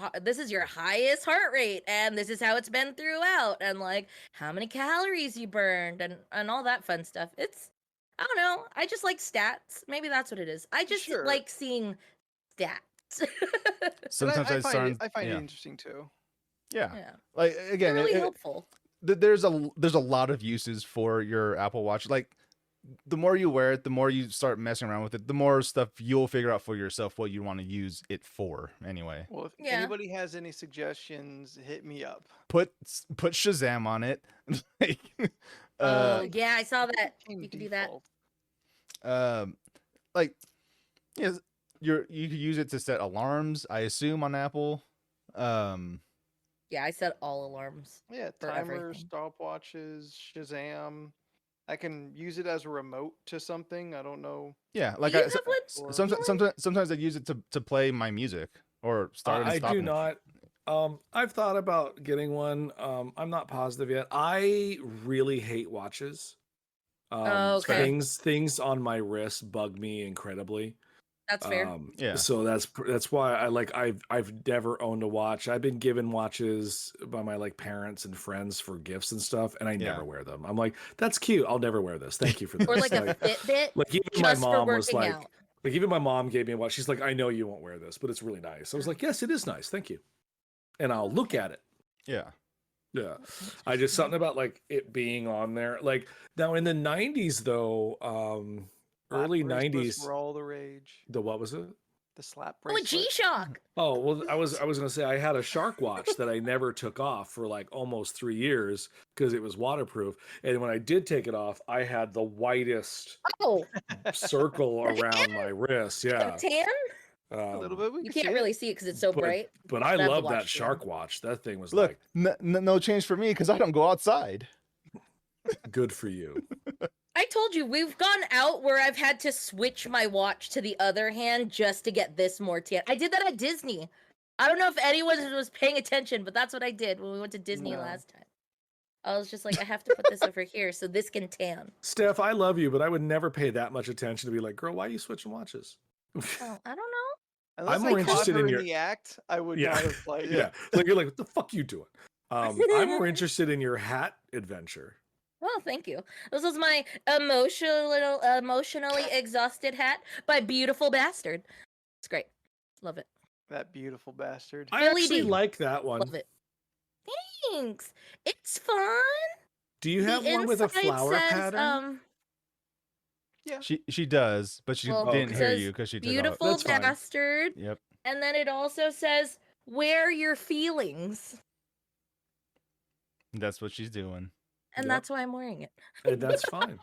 D: highest heart rate, and this is how it's been throughout, and like how many calories you burned, and all that fun stuff. It's, I don't know, I just like stats. Maybe that's what it is. I just
B: Sure.
D: like seeing stats.
B: And
A: Sometimes
B: I find
A: sounds
B: I find
A: yeah.
B: it interesting too.
A: Yeah.
D: Yeah,
A: Like again,
D: really helpful.
A: there's a lot of uses for your Apple Watch. Like the more you wear it, the more you start messing around with it, the more stuff you'll figure out for yourself what you want to use it for. Anyway,
B: Well, if
D: Yeah.
B: anybody has any suggestions, hit me up.
A: put Shazam on it. Like,
D: Oh
B: Like,
D: yeah, I saw
B: it
D: that.
B: became
D: You can do that.
B: default.
A: like, yes, you could use it to set alarms. I assume on Apple.
D: Yeah, I set all alarms.
B: Yeah,
D: For
B: timers,
D: everything.
B: stopwatches, Shazam. I can use it as a remote to something. I don't know.
A: Yeah, like
D: you
A: I
D: have one,
A: sometimes I use it to play my music or start and
C: I
A: stop.
C: do
A: it.
C: not. I've thought about getting one. I'm not positive yet. I really hate watches.
D: Oh, okay.
C: Things on my wrist bug me incredibly.
D: That's fair.
A: Yeah.
C: So that's why I've never owned a watch. I've been given watches by my like parents and friends for gifts and stuff, and I
A: Yeah.
C: never wear them. I'm like, that's cute. I'll never wear this. Thank you for this.
D: Or like a Fitbit,
C: like even my
D: just for
C: mom was
D: working
C: like,
D: out.
C: like even my mom gave me a watch. She's like, I know you won't wear this, but it's really nice. I was like, yes, it is nice. Thank you. And I'll look at it.
A: Yeah.
C: Yeah. I just something about like it being on there. Like now in the 90s though, early
B: Slap bracelets
C: 90s.
B: were all the rage.
C: The what was it?
B: The slap
D: Oh, a
B: bracelet.
D: G-Shock.
C: Oh, well, I was gonna say I had a shark watch that I never took off for like almost 3 years because it was waterproof. And when I did take it off, I had the whitest
D: Oh,
C: circle around my wrist. Yeah.
D: a tan?
B: A little bit. We
D: You
B: can see
D: can't
B: it.
D: really see it because it's so bright.
C: But I
D: I have the
C: love
D: watch
C: that
D: too.
C: shark watch. That thing was
A: Look,
C: like
A: no change for me because I don't go outside.
C: good for you.
D: I told you, we've gone out where I've had to switch my watch to the other hand just to get this more tan. I did that at Disney. I don't know if anyone was paying attention, but that's what I did when we went to Disney
B: No.
D: last time. I was just like, I have to put this over here so this can tan.
C: Steph, I love you, but I would never pay that much attention to be like, girl, why are you switching watches?
D: Oh, I don't know.
B: Unless
C: I'm
B: I
C: more
B: caught
C: interested
B: her
C: in
B: in
C: your-
B: the act, I would
C: Yeah.
B: not have like.
C: Yeah. Like you're like, what the fuck you doing? I'm more interested in your hat adventure.
D: Well, thank you. This is my emotionally exhausted hat by Beautiful Bastard. It's great. Love it.
B: That beautiful bastard.
C: I
D: Billy
C: actually
D: D.
C: like that one.
D: Love it. Thanks. It's fun.
C: Do you have
D: The
C: one with a
D: inside
C: flower
D: says,
C: pattern?
B: Yeah.
A: She does, but she
D: Well,
A: didn't
C: it
A: hear
D: says
A: you because she took off.
D: Beautiful
C: That's fine.
D: Bastard.
A: Yep.
D: And then it also says, wear your feelings.
A: That's what she's doing.
D: And
C: Yep.
D: that's why I'm wearing it.
C: And that's fine.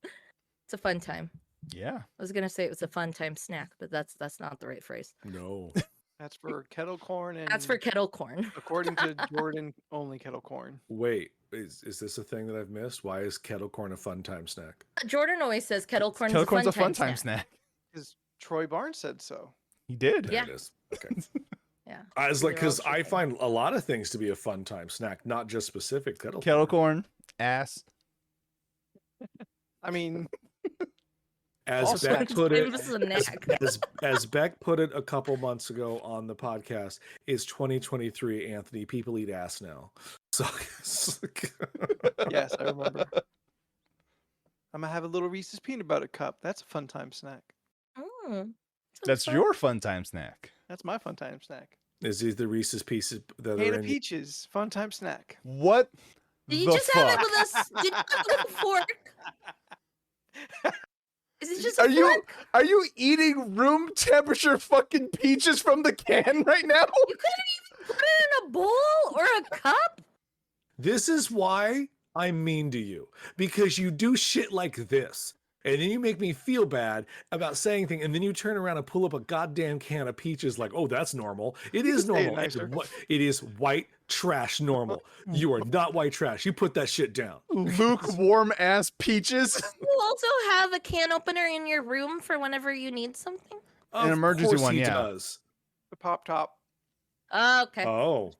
D: It's a fun time.
A: Yeah.
D: I was gonna say it was a fun time snack, but that's not the right phrase.
C: No.
B: That's for kettle corn and
D: That's for kettle corn.
B: according to Jordan, only kettle corn.
C: Wait, is this a thing that I've missed? Why is kettle corn a fun time snack?
D: Jordan always says kettle corn
A: Kettle
D: is
A: corn's
D: a fun time snack.
A: snack.
B: Because Troy Barnes said so.
A: He did.
C: There
D: Yeah.
C: it is. Okay.
D: Yeah.
C: I was like,
B: Figure out
C: because I
B: something.
C: find a lot of things to be a fun time snack, not just specific kettle
A: Kettle
C: corn.
A: corn, ass.
B: I mean,
C: As
B: Also,
C: Beck put it,
D: This is a snack.
C: as Beck put it a couple months ago on the podcast, is 2023, Anthony. People eat ass now. So
B: yes, I remember. I'm gonna have a little Reese's peanut butter cup. That's a fun time snack.
D: Mm,
A: That's
D: fun.
A: your fun time snack.
B: That's my fun time snack.
C: is these the Reese's pieces that
B: Can
C: are
B: of
C: in?
B: peaches, fun time snack.
A: What
D: Did you
A: the
D: just
A: fuck?
D: have it with us? Did you have it with a fork? Is it just a
A: Are you
D: fork?
A: are you eating room temperature fucking peaches from the can right now?
D: You couldn't even put it in a bowl or a cup?
C: This is why I'm mean to you, because you do shit like this. And then you make me feel bad about saying things, and then you turn around and pull up a goddamn can of peaches like, oh, that's normal. It is
B: Say it
C: normal. It's
B: nicer.
C: it is white trash normal. You are not white trash. You put that shit down.
A: Lukewarm ass peaches.
D: You also have a can opener in your room for whenever you need something?
A: An
C: Of
A: emergency
C: course
A: one,
C: he
A: yeah.
C: does.
B: The pop top.
D: Oh, okay.
C: Oh,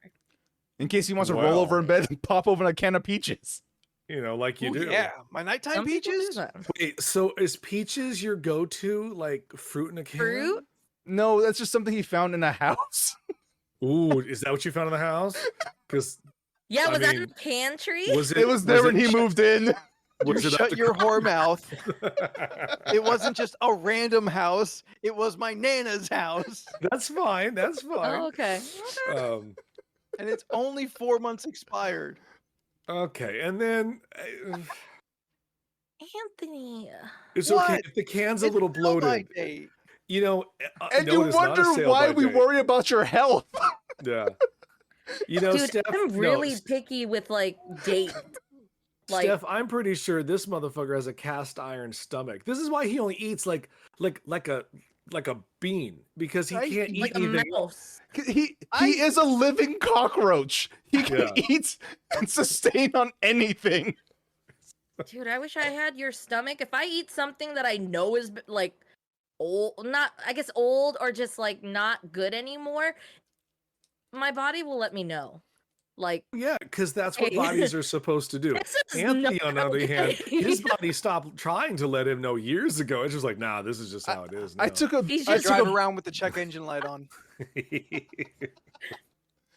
A: In case he wants to roll over
C: Well.
A: in bed and pop open a can of peaches.
C: you know, like you
B: Ooh,
C: do.
B: yeah, my nighttime
D: Some people do
B: peaches.
D: that.
C: Wait, so is peaches your go-to, like fruit in a can?
D: Fruit?
A: No, that's just something he found in a house.
C: Ooh, is that what you found in the house? Because
D: Yeah,
C: I
D: was that in
C: mean,
D: the pantry?
C: was it?
A: It was there when he moved in.
C: Was
B: You
C: it up
B: shut
C: to
B: your whore
C: code?
B: mouth. It wasn't just a random house. It was my nana's house,
C: That's fine. That's fine.
D: Oh, okay.
B: and it's only 4 months expired.
C: Okay, and then
D: Anthony.
C: It's okay
B: What?
C: if the can's a
B: It's
C: little
B: sell by
C: bloated.
B: date.
C: You know,
A: And you
C: notice not a
A: wonder
C: sale
A: why
C: by
A: we
C: date.
A: worry about your health.
C: Yeah. You know,
D: Dude,
C: Steph,
D: I'm
C: no,
D: really picky with like dates. Like,
C: Steph, I'm pretty sure this motherfucker has a cast iron stomach. This is why he only eats like a bean, because he
B: Right?
C: can't eat
D: like a
C: anything.
D: mouse.
A: He
B: I-
A: is a living cockroach. He can
C: Yeah.
A: eat and sustain on anything.
D: Dude, I wish I had your stomach. If I eat something that I know is like old, not, I guess old or just like not good anymore, my body will let me know. Like,
C: Yeah, because that's what
D: Hey.
C: bodies are supposed to do.
D: this is
C: Anthony,
D: not
C: on the other hand,
D: okay.
C: his body stopped trying to let him know years ago. It's just like, nah, this is just how it is now.
A: I took a
D: He's
A: I
D: just
A: took
B: Drive
A: a
B: around with the check engine light on.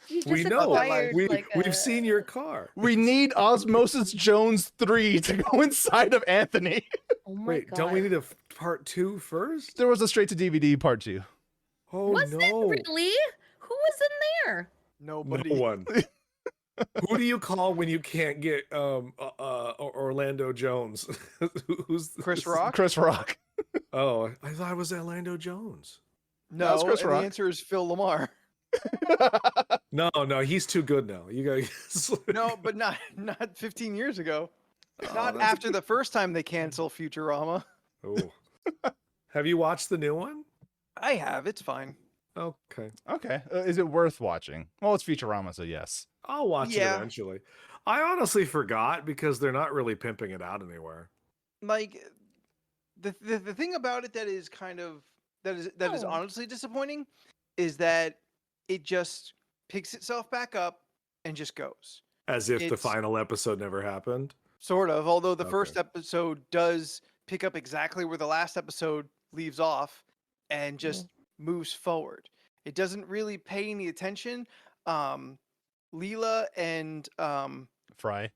D: He's
C: We
D: just
C: know.
D: acquired,
C: We've
D: like,
C: seen your car.
A: we need Osmosis Jones 3 to go inside of Anthony.
D: Oh my
C: Wait,
D: god.
C: don't we need a part 2 first?
A: There was a straight to DVD part 2.
C: Oh
D: Was
C: no.
D: it really? Who was in there?
B: Nobody.
C: No one. Who do you call when you can't get Orlando Jones? Who's
B: Chris Rock?
A: Chris Rock.
C: Oh, I thought it was Orlando Jones.
B: No,
A: it's Chris
B: and
A: Rock.
B: the answer is Phil Lamar.
C: No, he's too good now. You guys.
B: No, but not 15 years ago.
C: Oh,
B: Not
C: that's-
B: after the first time they cancel Futurama.
C: Oh. Have you watched the new one?
B: I have. It's fine.
C: Okay.
A: Okay. Is it worth watching? Well, it's Futurama, so yes.
C: I'll watch
B: Yeah.
C: it eventually. I honestly forgot because they're not really pimping it out anywhere.
B: Like the thing about it that is kind of that is
D: Oh.
B: honestly disappointing is that it just picks itself back up and just goes.
C: As if the
B: It's-
C: final episode never happened.
B: Sort of, although the
C: Okay.
B: first episode does pick up exactly where the last episode leaves off and just moves forward. It doesn't really pay any attention. Leela and
A: Fry.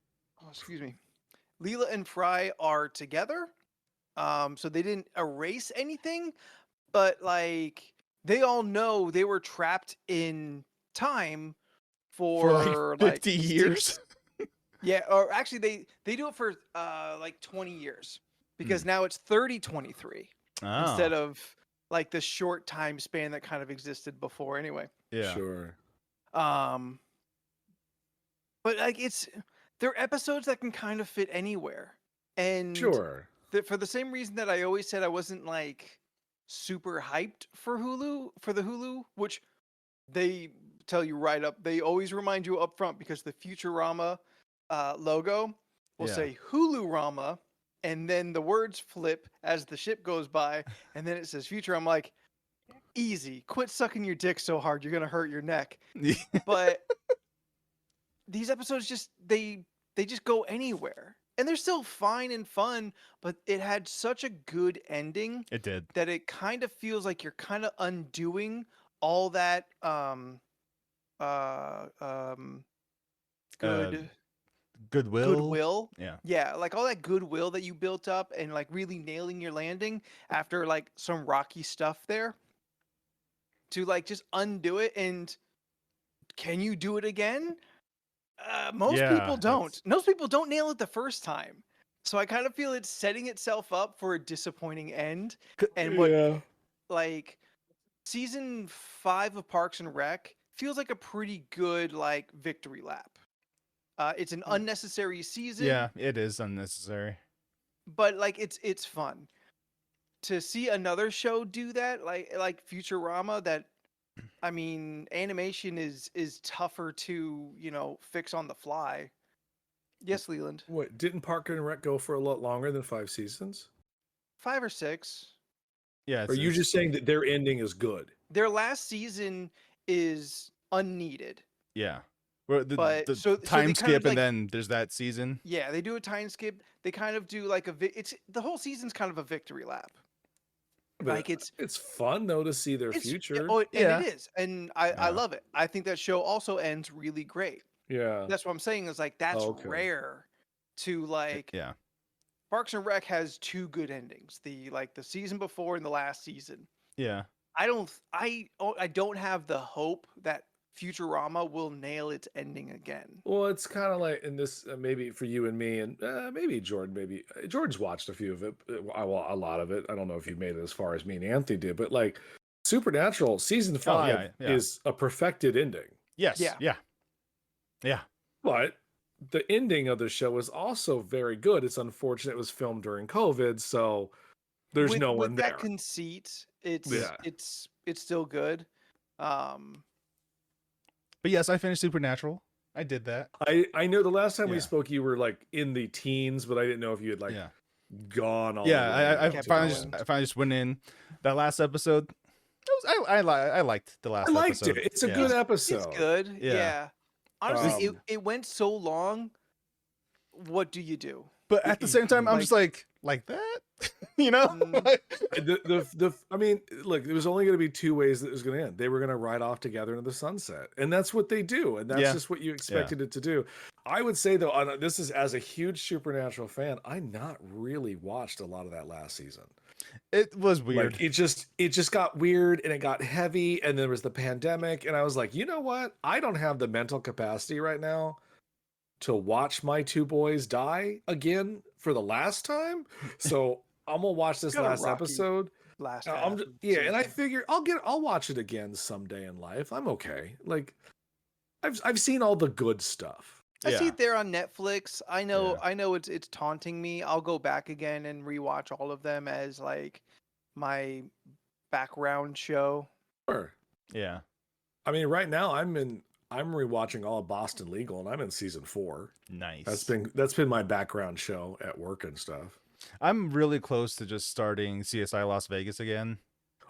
B: Leela and Fry are together. So they didn't erase anything, but like they all know they were trapped in time for
A: like 50 years.
B: Yeah, or actually they do it for like 20 years because now it's 3023 instead of like the short time span that kind of existed before anyway.
A: Yeah.
C: Sure.
B: But like they're episodes that can kind of fit anywhere. And
C: Sure.
B: for the same reason that I always said I wasn't like super hyped for the Hulu, which they tell you right up. They always remind you up front because the Futurama logo will say Hulu-rama, and then the words flip as the ship goes by, and then it says Future. I'm like, easy. Quit sucking your dick so hard, you're gonna hurt your neck. But these episodes just they just go anywhere. And they're still fine and fun, but it had such a good ending
A: It did.
B: that it kind of feels like you're kind of undoing all that goodwill.
A: Yeah.
B: Yeah, like all that goodwill that you built up and like really nailing your landing after like some rocky stuff there. To like just undo it, and can you do it again? Most
A: Yeah,
B: people don't. Most people don't nail it the first time. So I kind of feel it's setting itself up for a disappointing end. And what like season 5 of Parks and Rec feels like a pretty good like victory lap. It's an unnecessary season.
A: Yeah, it is unnecessary.
B: But like it's fun to see another show do that, like Futurama. That I mean, animation is tougher to fix on the fly. Yes, Leland.
C: What, didn't Park and Rec go for a lot longer than 5 seasons?
B: 5 or 6.
A: Yeah.
C: Or are you just saying that their ending is good?
B: Their last season is unneeded.
A: Yeah. Well,
B: But
A: the
B: so they
A: time
B: kind of,
A: skip
B: like-
A: and then there's that season.
B: Yeah, they do a time skip. They kind of do like it's the whole season's kind of a victory lap.
C: But
B: Like it's
C: fun though to see their
B: it's-
C: future.
B: Oh, and
A: Yeah.
B: it is, and I
A: Yeah.
B: love it. I think that show also ends really great.
C: Yeah.
B: That's what I'm saying is like that's
C: Okay.
B: rare to like.
A: Yeah.
B: Parks and Rec has 2 good endings. The season before and the last season.
A: Yeah.
B: I don't have the hope that Futurama will nail its ending again.
C: Well, it's kind of like in this maybe for you and me, and maybe Jordan. Maybe Jordan's watched a few of it, well, a lot of it. I don't know if you made it as far as me and Anthony did, but like Supernatural season 5
A: yeah.
C: is a perfected ending.
A: Yes.
B: Yeah.
A: Yeah.
C: But the ending of the show is also very good. It's unfortunate it was filmed during COVID, so there's
B: with,
C: no
B: with
C: one
B: that
C: there.
B: conceit, it's
C: Yeah.
B: it's still good.
A: But yes, I finished Supernatural. I did that.
C: I know the last time we
A: Yeah.
C: spoke, you were like in the teens, but I didn't know if you had like
A: Yeah.
C: gone all the way.
A: Yeah, I
B: kept
A: finally
B: going.
A: just went in. That last episode, I liked the last
C: I liked
A: episode.
C: it. It's a
A: Yeah.
C: good episode.
B: It's good.
A: Yeah.
B: Yeah. Honestly,
C: Um,
B: it went so long. What do you do?
A: But at the same time, I'm
B: Like-
A: just like that, you know?
B: Mm.
C: I mean, look, it was only going to be two ways that it was going to end. They were going to ride off together into the sunset, and that's what they do, and that's
A: Yeah.
C: just what you expected it to do. I would say though, this is as a huge Supernatural fan, I not really watched a lot of that last season.
A: It was weird.
C: Like it just got weird and it got heavy, and there was the pandemic, and I was like, you know what? I don't have the mental capacity right now to watch my two boys die again for the last time. So I'm gonna watch this
B: Kinda
C: last
B: rocky
C: episode.
B: Last
C: I'm
B: half
C: just,
B: of the
C: yeah, and I
B: season.
C: figure I'll watch it again someday in life. I'm okay. Like I've seen all the good stuff.
B: I see
A: Yeah.
B: it there on Netflix. I know it's taunting me. I'll go back again and rewatch all of them as like my background show.
C: Sure.
A: Yeah.
C: I mean, right now I'm rewatching all of Boston Legal, and I'm in season 4.
A: Nice.
C: That's been my background show at work and stuff.
A: I'm really close to just starting CSI Las Vegas again.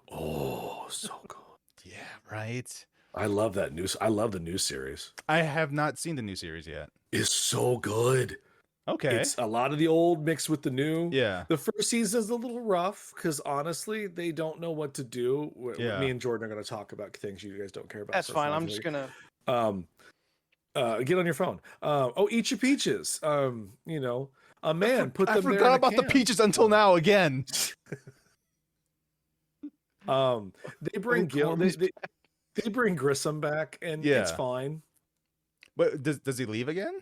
C: Oh, so good.
A: Yeah, right.
C: I love that news. I love the new series.
A: I have not seen the new series yet.
C: It's so good.
A: Okay.
C: It's a lot of the old mixed with the new.
A: Yeah.
C: The first season is a little rough because honestly, they don't know what to do.
A: Yeah.
C: Me and Jordan are going to talk about things you guys don't care about.
B: That's
C: for
B: fine.
C: 5
B: I'm just
C: minutes.
B: gonna.
C: Get on your phone. Eat your peaches. You know, a man put them
A: I
C: there in
A: forgot
C: a
A: about the
C: can.
A: peaches until now again.
C: They bring Gil. They bring Grissom back, and it's
A: Yeah.
C: fine.
A: But does he leave again?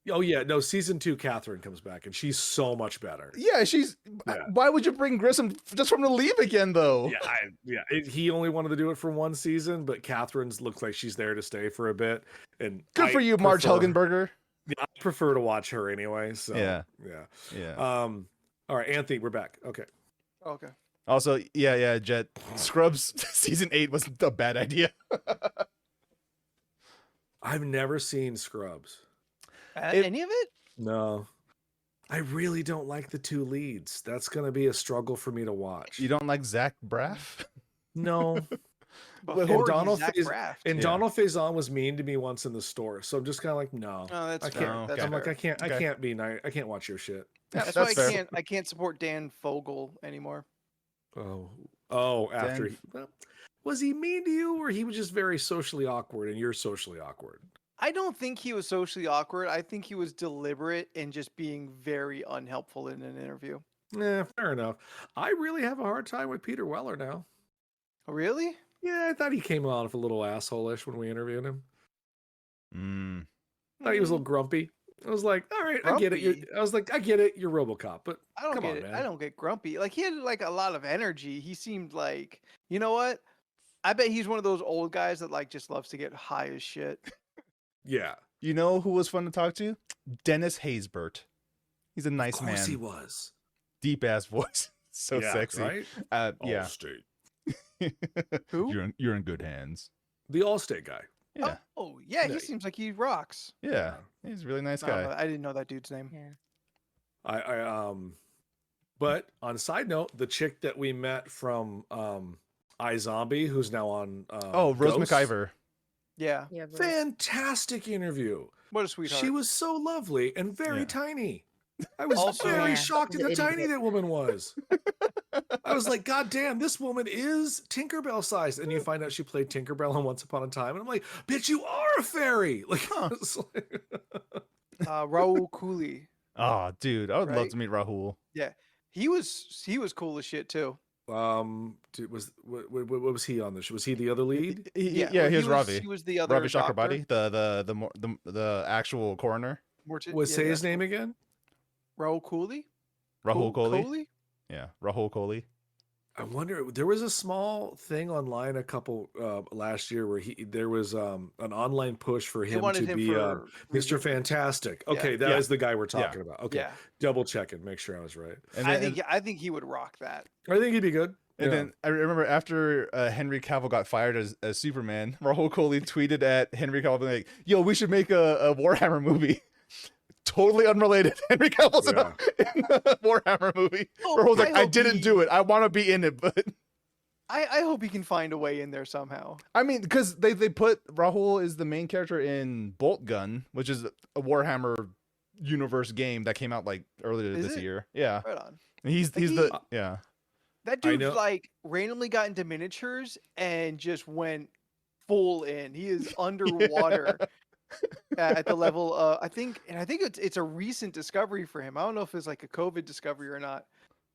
C: Oh yeah, no. Season 2, Catherine comes back, and she's so much better.
A: Yeah, she's.
C: Yeah.
A: Why would you bring Grissom just from to leave again, though?
C: He only wanted to do it for one season, but Catherine's looks like she's there to stay for a bit. And
A: Good for you, Marge Helgenberger.
C: I prefer to watch her anyway. So
A: Yeah.
C: yeah.
A: Yeah.
C: All right, Anthony, we're back. Okay.
B: Okay.
A: Also, yeah, Jet. Scrubs season 8 wasn't a bad idea.
C: I've never seen Scrubs.
B: Any of it?
C: No. I really don't like the two leads. That's gonna be a struggle for me to watch.
A: You don't like Zach Braff?
C: No.
B: Before
C: and
B: he's
C: Donald
B: Zach
C: Faison,
B: Braff.
C: and
A: Yeah.
C: Donald Faison was mean to me once in the store, so I'm just kind of like, no.
B: Oh, that's
C: I
B: fair.
C: can't.
B: That's
C: I'm like,
B: fair.
C: I can't.
A: Okay.
C: I can't be nice. I can't watch your shit.
B: That's
A: That's
B: why
A: fair.
B: I can't support Dan Fogel anymore.
C: Oh, after
A: Dan-
C: he, well, was he mean to you, or he was just very socially awkward, and you're socially awkward?
B: I don't think he was socially awkward. I think he was deliberate and just being very unhelpful in an interview.
C: Yeah, fair enough. I really have a hard time with Peter Weller now.
B: Really?
C: Yeah, I thought he came off a little asshole-ish when we interviewed him.
A: Mm.
C: I thought he was a little grumpy. I was like, all right, I get it.
B: Grumpy?
C: I was like, I get it. You're RoboCop, but
B: I don't
C: come
B: get
C: on,
B: it.
C: man.
B: I don't get grumpy. Like he had like a lot of energy. He seemed like, you know what? I bet he's one of those old guys that like just loves to get high as shit.
C: Yeah,
A: You know who was fun to talk to? Dennis Haysbert. He's a nice
C: of course
A: man.
C: he was.
A: Deep ass voice. So
C: Yeah,
A: sexy.
C: right?
A: Yeah.
C: Allstate.
B: Who?
A: You're in good hands.
C: The Allstate guy.
A: Yeah.
B: Oh yeah,
C: Yeah.
B: he seems like he rocks.
A: Yeah. He's a really nice guy.
B: I didn't know that dude's name.
D: Yeah.
C: But on a side note, the chick that we met from iZombie, who's now on
A: Oh, Rose
C: Ghost,
A: McIver.
B: Yeah.
D: Yeah, bro.
C: fantastic interview.
B: What a sweetheart.
C: She was so lovely and very
A: Yeah.
C: tiny. I was
B: Also-
C: very
D: Yeah,
C: shocked at how
D: the
C: tiny
D: idiot.
C: that woman was. I was like, God damn, this woman is Tinkerbell sized. And you find out she played Tinkerbell on Once Upon a Time. And I'm like, bitch, you are a fairy. Like, it's like-
B: Raul Cooley.
A: Oh, dude. I would love
B: Right?
A: to meet Rahul.
B: He was cool as shit too.
C: What was he on the show? Was he the other lead?
A: Yeah, he was Ravi.
B: He was the other
A: Ravi
B: doctor.
A: Chakrabarti, the actual coroner.
C: Say his name again?
B: Rahul Kohli.
A: Rahul Kohli. Yeah, Rahul Kohli.
C: I wonder. There was a small thing online a couple last year where there was an online push for him to be Mr. Fantastic. Okay, that is the guy we're talking about. Okay, double checking, make sure I was right.
B: And I think he would rock that.
C: I think he'd be good.
A: And then I remember after Henry Cavill got fired as Superman, Rahul Kohli tweeted at Henry Cavill like, "Yo, we should make a Warhammer movie." Totally unrelated. Henry Cavill's in the Warhammer movie. Rahul's like, I didn't do it. I want to be in it, but
B: I hope he can find a way in there somehow.
A: I mean, because they put Rahul is the main character in Bolt Gun, which is a Warhammer universe game that came out like earlier this year. Yeah,
B: right on.
A: He's
B: That dude like randomly got into miniatures and just went full in. He is underwater. At the level I think it's a recent discovery for him. I don't know if it's like a COVID discovery or not,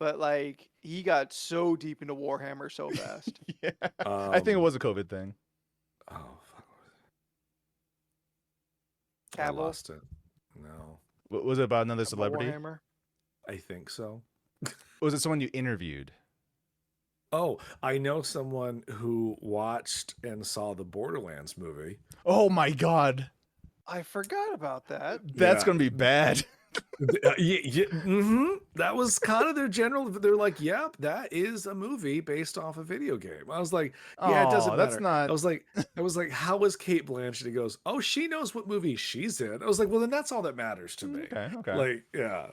B: but like he got so deep into Warhammer so fast.
A: Yeah, I think it was a COVID thing.
C: Oh fuck! I lost it. No.
A: Was it about another celebrity?
B: Warhammer?
C: I think so.
A: Was it someone you interviewed?
C: Oh, I know someone who watched and saw the Borderlands movie.
A: Oh my god.
B: I forgot about that.
A: That's gonna be bad.
C: That was kind of their general. They're like, "Yep, that is a movie based off a video game." I was like, "Yeah, it doesn't matter."
A: That's not.
C: I was like, "How was Kate Blanchett?" He goes, "Oh, she knows what movie she's in." I was like, "Well, then that's all that matters to me."
A: Okay.
C: Like, yeah.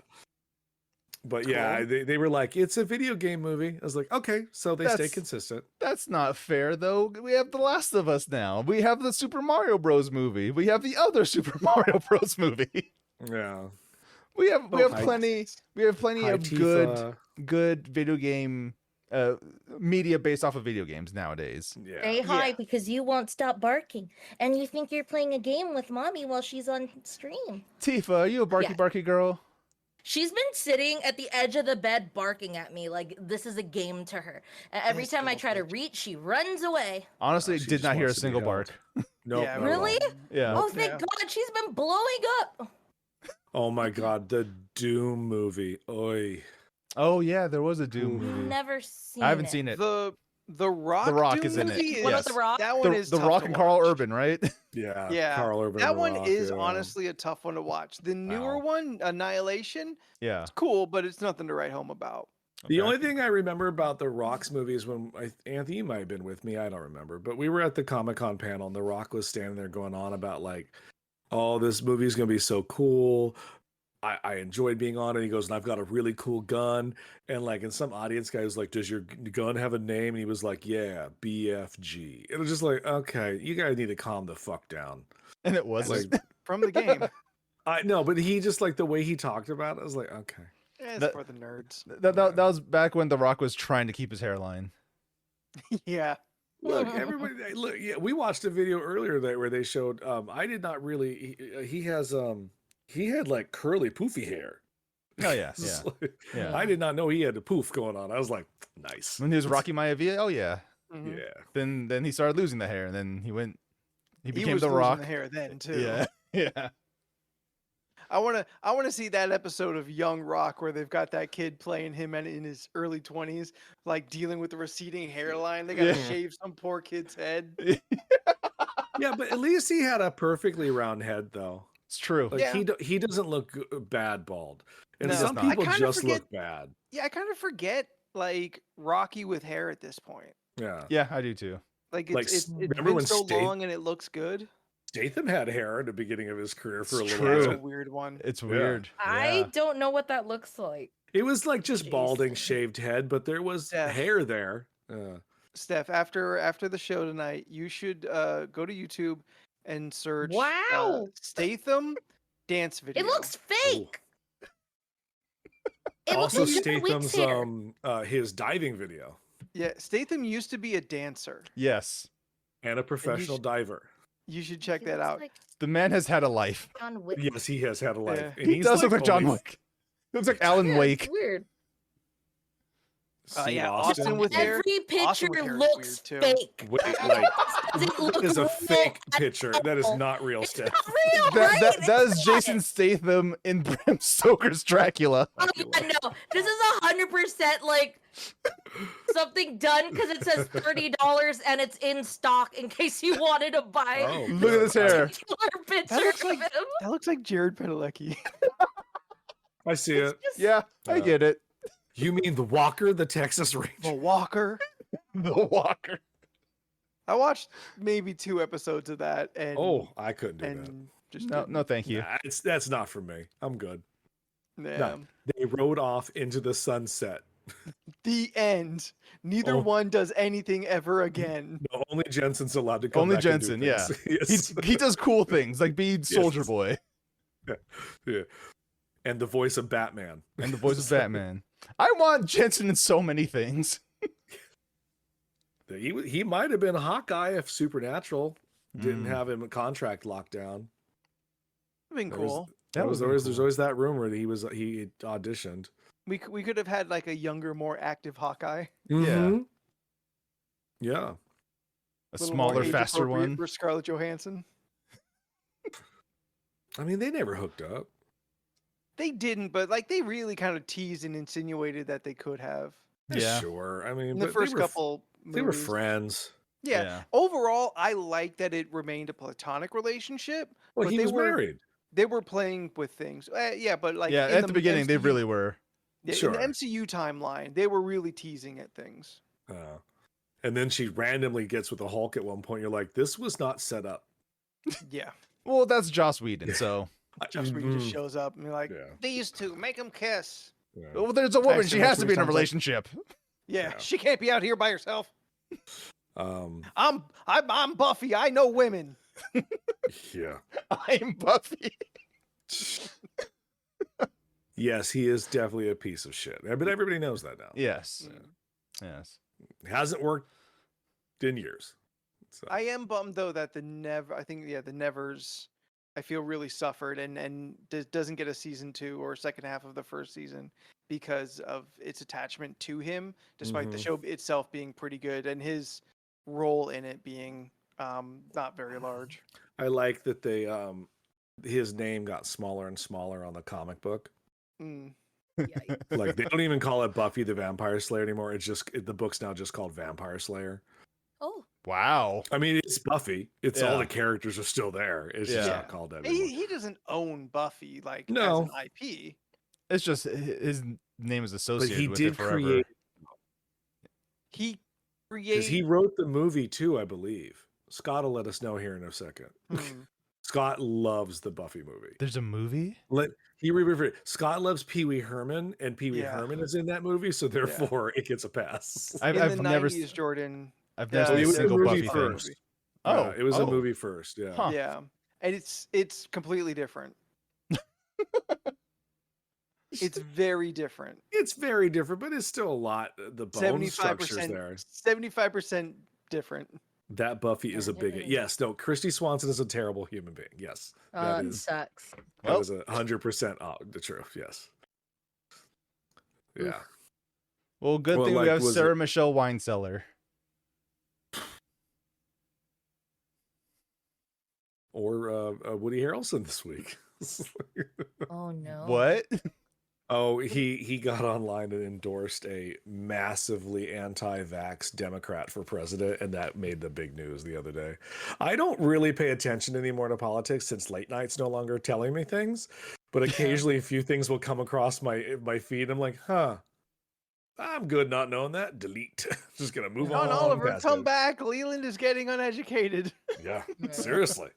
C: But
B: Cool.
C: yeah, they were like, it's a video game movie. I was like, okay, so they stay consistent.
A: That's not fair, though. We have The Last of Us now. We have the Super Mario Bros. Movie. We have the other Super Mario Bros. Movie.
C: Yeah.
A: We have plenty. We have plenty of good video game media based off of video games nowadays.
C: Yeah.
D: Stay high because you won't stop barking, and you think you're playing a game with mommy while she's on stream.
A: Tifa, are you a barky girl?
D: She's been sitting at the edge of the bed barking at me like this is a game to her. Every time I try to reach, she runs away.
A: Honestly, did not hear a single bark.
C: No.
B: Yeah,
D: really?
A: Yeah.
D: Oh, thank God, she's been blowing up.
C: Oh my God, the Doom movie. Oy.
A: Oh yeah, there was a Doom movie.
D: Never seen.
A: I haven't seen it.
B: The Rock.
A: The Rock
B: Doom
A: is in it.
B: movie
D: What about The Rock?
B: That one is
A: The
B: tough
A: Rock
B: to
A: and Carl
B: watch.
A: Urban, right?
C: Yeah. Carl Urban.
B: That one
C: Rock,
B: is honestly a tough one to watch. The newer one, Annihilation,
A: Yeah.
B: it's cool, but it's nothing to write home about.
C: The only thing I remember about The Rock's movies when Anthony, you might have been with me, I don't remember, but we were at the Comic-Con panel and The Rock was standing there going on about like, oh, this movie is going to be so cool. I enjoyed being on it. He goes, and I've got a really cool gun. And like, and some audience guy was like, does your gun have a name? And he was like, yeah, BFG. It was just like, okay, you guys need to calm the fuck down.
A: And it was
C: Like,
B: From the game.
C: I know, but he just like the way he talked about it, I was like, okay.
B: It's for the nerds.
A: that was back when The Rock was trying to keep his hairline.
B: Yeah.
C: Look, everybody, look. Yeah, we watched a video earlier where they showed. I did not really. He had like curly, poofy hair.
A: Oh yeah,
C: It's
A: yeah.
C: like-
A: Yeah.
C: I did not know he had a poof going on. I was like, nice.
A: When he was Rocky Maivia, oh yeah.
B: Mhm.
C: Yeah.
A: Then he started losing the hair, and then he became
B: was
A: The
B: losing
A: Rock.
B: the hair then too.
A: Yeah, yeah.
B: I wanna see that episode of Young Rock where they've got that kid playing him in his early 20s, like dealing with the receding hairline. They gotta
A: Yeah.
B: shave some poor kid's head.
C: Yeah, but at least he had a perfectly round head, though.
A: It's true.
C: Like
B: Yeah.
C: he doesn't look bad bald, and
B: No.
C: some
A: He does not.
C: people
B: I kinda
C: just
B: forget-
C: look bad.
B: Yeah, I kind of forget like Rocky with hair at this point.
C: Yeah.
A: Yeah, I do too.
B: Like
C: Like,
B: it's
C: remember
B: been
C: when
B: so
C: State-
B: long and it looks good.
C: Statham had hair at the beginning of his career for a
A: It's
C: little
A: true.
B: That's a
C: bit.
B: weird one.
A: It's
C: Yeah.
A: weird.
D: I
A: Yeah.
D: don't know what that looks like.
C: It was like just
D: Jeez.
C: balding, shaved head, but there was
B: Yeah.
C: hair there.
B: Steph, after the show tonight, you should go to YouTube and search
D: Wow.
B: Statham dance video.
D: It looks fake. It looks
C: Also,
D: like John Wick's
C: Statham's
D: hair.
C: his diving video
B: Yeah, Statham used to be a dancer.
A: Yes,
C: and a professional diver.
B: You should check
D: He
B: that
D: looks
B: out.
D: like
A: the man has had a life.
D: John Wick.
C: Yes, he has had a life.
B: Yeah.
C: And
A: He
C: he's
A: does look like John
C: only-
A: Wick. He looks like Alan
D: Yeah,
A: Wake.
D: it's weird.
C: Steve
B: yeah,
C: Austin.
B: Austin with hair.
D: Every picture
B: Austin with hair is
D: looks
B: weird, too.
D: fake.
C: Wait, like
D: Doesn't look
C: that is a
D: real
C: fake
D: at
C: picture. That is
D: all.
C: not real,
D: It's
C: Steph.
D: not real,
A: That
D: right?
A: that is
D: It's
A: Jason
D: not.
A: Statham in Bram Stoker's Dracula.
D: Oh, yeah, no, this is 100% like something done because it says $30 and it's in stock in case you wanted to buy
C: Oh,
A: Look at this
C: God.
A: hair.
D: a particular picture
B: looks
D: of
B: like-
D: him.
B: That looks like Jared Padalecki.
C: I see it.
A: Yeah, I get it.
C: You mean the Walker, the Texas Ranger?
B: The Walker.
A: The Walker.
B: I watched maybe 2 episodes of that, and
C: Oh, I couldn't do that.
B: and just
A: No,
B: didn't.
A: no, thank you.
C: Nah, that's not for me. I'm good.
B: Yeah.
C: No. They rode off into the sunset.
B: The end. Neither
C: Oh.
B: one does anything ever again.
C: No, only Jensen's allowed to come
A: Only
C: back and do
A: Jensen, yeah.
C: things. Yes.
A: He does cool things like be Soldier
C: Yes.
A: Boy
C: Yeah. And the voice of Batman.
A: and the voice of Batman. I want Jensen in so many things.
C: He might have been Hawkeye if Supernatural didn't
A: Mm.
C: have him a contract locked down.
B: Been
C: There was-
B: cool.
A: That was
C: there's
A: cool.
C: always that rumor that he auditioned.
B: We could have had like a younger, more active Hawkeye.
C: Mhm. Yeah.
A: A
B: Little more
A: smaller, faster
B: age-appropriate
A: one.
B: for Scarlett Johansson.
C: I mean, they never hooked up.
B: They didn't, but like they really kind of teased and insinuated that they could have
A: Yeah.
C: Sure. I mean,
B: in the
C: but
B: first
C: they were,
B: couple.
C: they were
B: movies.
C: friends.
B: Yeah. Overall, I like that it remained a platonic relationship.
C: Well,
B: but
C: he
B: they
C: was
B: were
C: married.
B: They were playing with things. Yeah, but like
A: Yeah,
B: in
A: at the beginning they
B: MCU
A: really were.
B: Yeah,
C: Sure.
B: in the MCU timeline, they were really teasing at things.
C: And then she randomly gets with the Hulk at one point. You're like, this was not set up.
B: Yeah,
A: Well, that's Joss Whedon, so
B: Josh Whedon just shows up and you're like,
C: Yeah.
B: these two make them kiss.
C: Yeah.
A: well, there's a woman.
B: Actually,
A: She
B: that's
A: has to
B: what
A: be
B: it
A: in a
B: sounds like.
A: relationship.
B: Yeah,
C: Yeah.
B: she can't be out here by herself.
C: Um,
B: I'm Buffy. I know women.
C: yeah.
A: I'm Buffy.
C: Yes, he is definitely a piece of shit. But everybody knows that now.
A: Yes.
B: Mm.
A: Yes.
C: Hasn't worked in years. So,
B: I am bummed though that the Nevers, I feel really suffered and doesn't get a season 2 or second half of the first season because of its attachment to him, despite the
C: Mhm.
B: show itself being pretty good and his role in it being not very large.
C: I like that they his name got smaller and smaller on the comic book.
B: Mm.
D: Yikes.
C: Like they don't even call it Buffy the Vampire Slayer anymore. It's just the book's now just called Vampire Slayer.
D: Oh,
A: Wow.
C: I mean, it's Buffy. It's all
A: Yeah.
C: the characters are still there. It's just
A: Yeah.
C: not called that anymore.
B: He doesn't own Buffy like
C: No.
B: as an IP.
A: It's just his name is
C: But
A: associated
C: he
A: with
C: did
A: it forever.
C: create
B: He
C: because
B: created.
C: he wrote the movie too, I believe. Scott will let us know here in a second.
B: Hmm.
C: Scott loves the Buffy movie.
A: There's a movie?
C: Scott loves Pee Wee Herman, and Pee Wee
B: Yeah.
C: Herman is in that movie, so therefore it gets a pass.
A: I've,
B: In
A: I've
B: the
A: never
B: 90s, Jordan.
A: I've never
B: uh,
A: seen
C: it
A: a
C: was a
A: single
C: movie
A: Buffy
C: first.
A: thing.
C: Yeah, it was a
A: oh.
C: movie first. Yeah.
A: Huh.
B: Yeah, and it's completely different. It's very different.
C: It's very different, but it's still a lot. The bone structure's there.
B: 75% different.
C: That Buffy is a bigot. Yes, no, Christy Swanson is a terrible human being. Yes, that
D: it
C: is
D: sucks.
C: that
A: Well-
C: is 100% the truth. Yes. Yeah.
A: Well, good
C: Well,
A: thing
C: like,
A: we have
C: was
A: Sarah
C: it-
A: Michelle Weinseller.
C: Or Woody Harrelson this week.
D: Oh no.
A: What?
C: Oh, he got online and endorsed a massively anti-vax Democrat for president, and that made the big news the other day. I don't really pay attention anymore to politics since late night's no longer telling me things, but occasionally a few things will come across my feed. I'm like, huh, I'm good not knowing that. Delete. Just gonna move on.
B: John Oliver,
C: past
B: come
C: it.
B: back. Leland is getting uneducated.
C: Yeah,
D: Yeah.
C: seriously.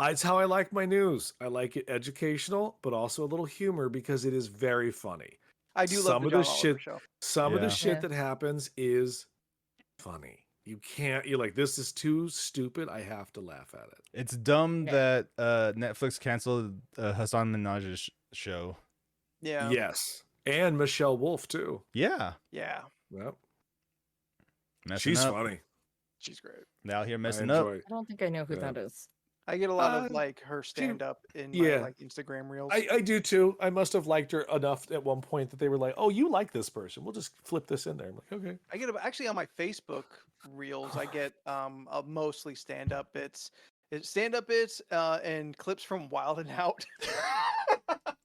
C: It's how I like my news. I like it educational, but also a little humor because it is very funny.
B: I do love
C: Some
B: the
C: of
B: John
C: the
B: Oliver
C: shit-
B: show.
C: Some of the
A: Yeah.
C: shit
D: Yeah.
C: that happens is funny. You're like, this is too stupid. I have to laugh at it.
A: It's dumb
D: Yeah.
A: that Netflix canceled Hassan Minaj's show.
B: Yeah.
C: Yes. And Michelle Wolf, too.
A: Yeah.
B: Yeah.
C: Yep.
A: Messing
C: She's
A: up.
C: funny.
B: She's great.
A: Out here
C: I
A: messing up.
C: enjoy.
D: I don't think I know who
C: Yeah.
D: that is.
B: I get a lot of like her stand up in my
C: yeah.
B: like Instagram reels.
C: I do too. I must have liked her enough at one point that they were like, "Oh, you like this person? We'll just flip this in there." I'm like, "Okay."
B: I get actually on my Facebook reels. I get mostly stand up bits. It's stand up bits and clips from Wild and Out.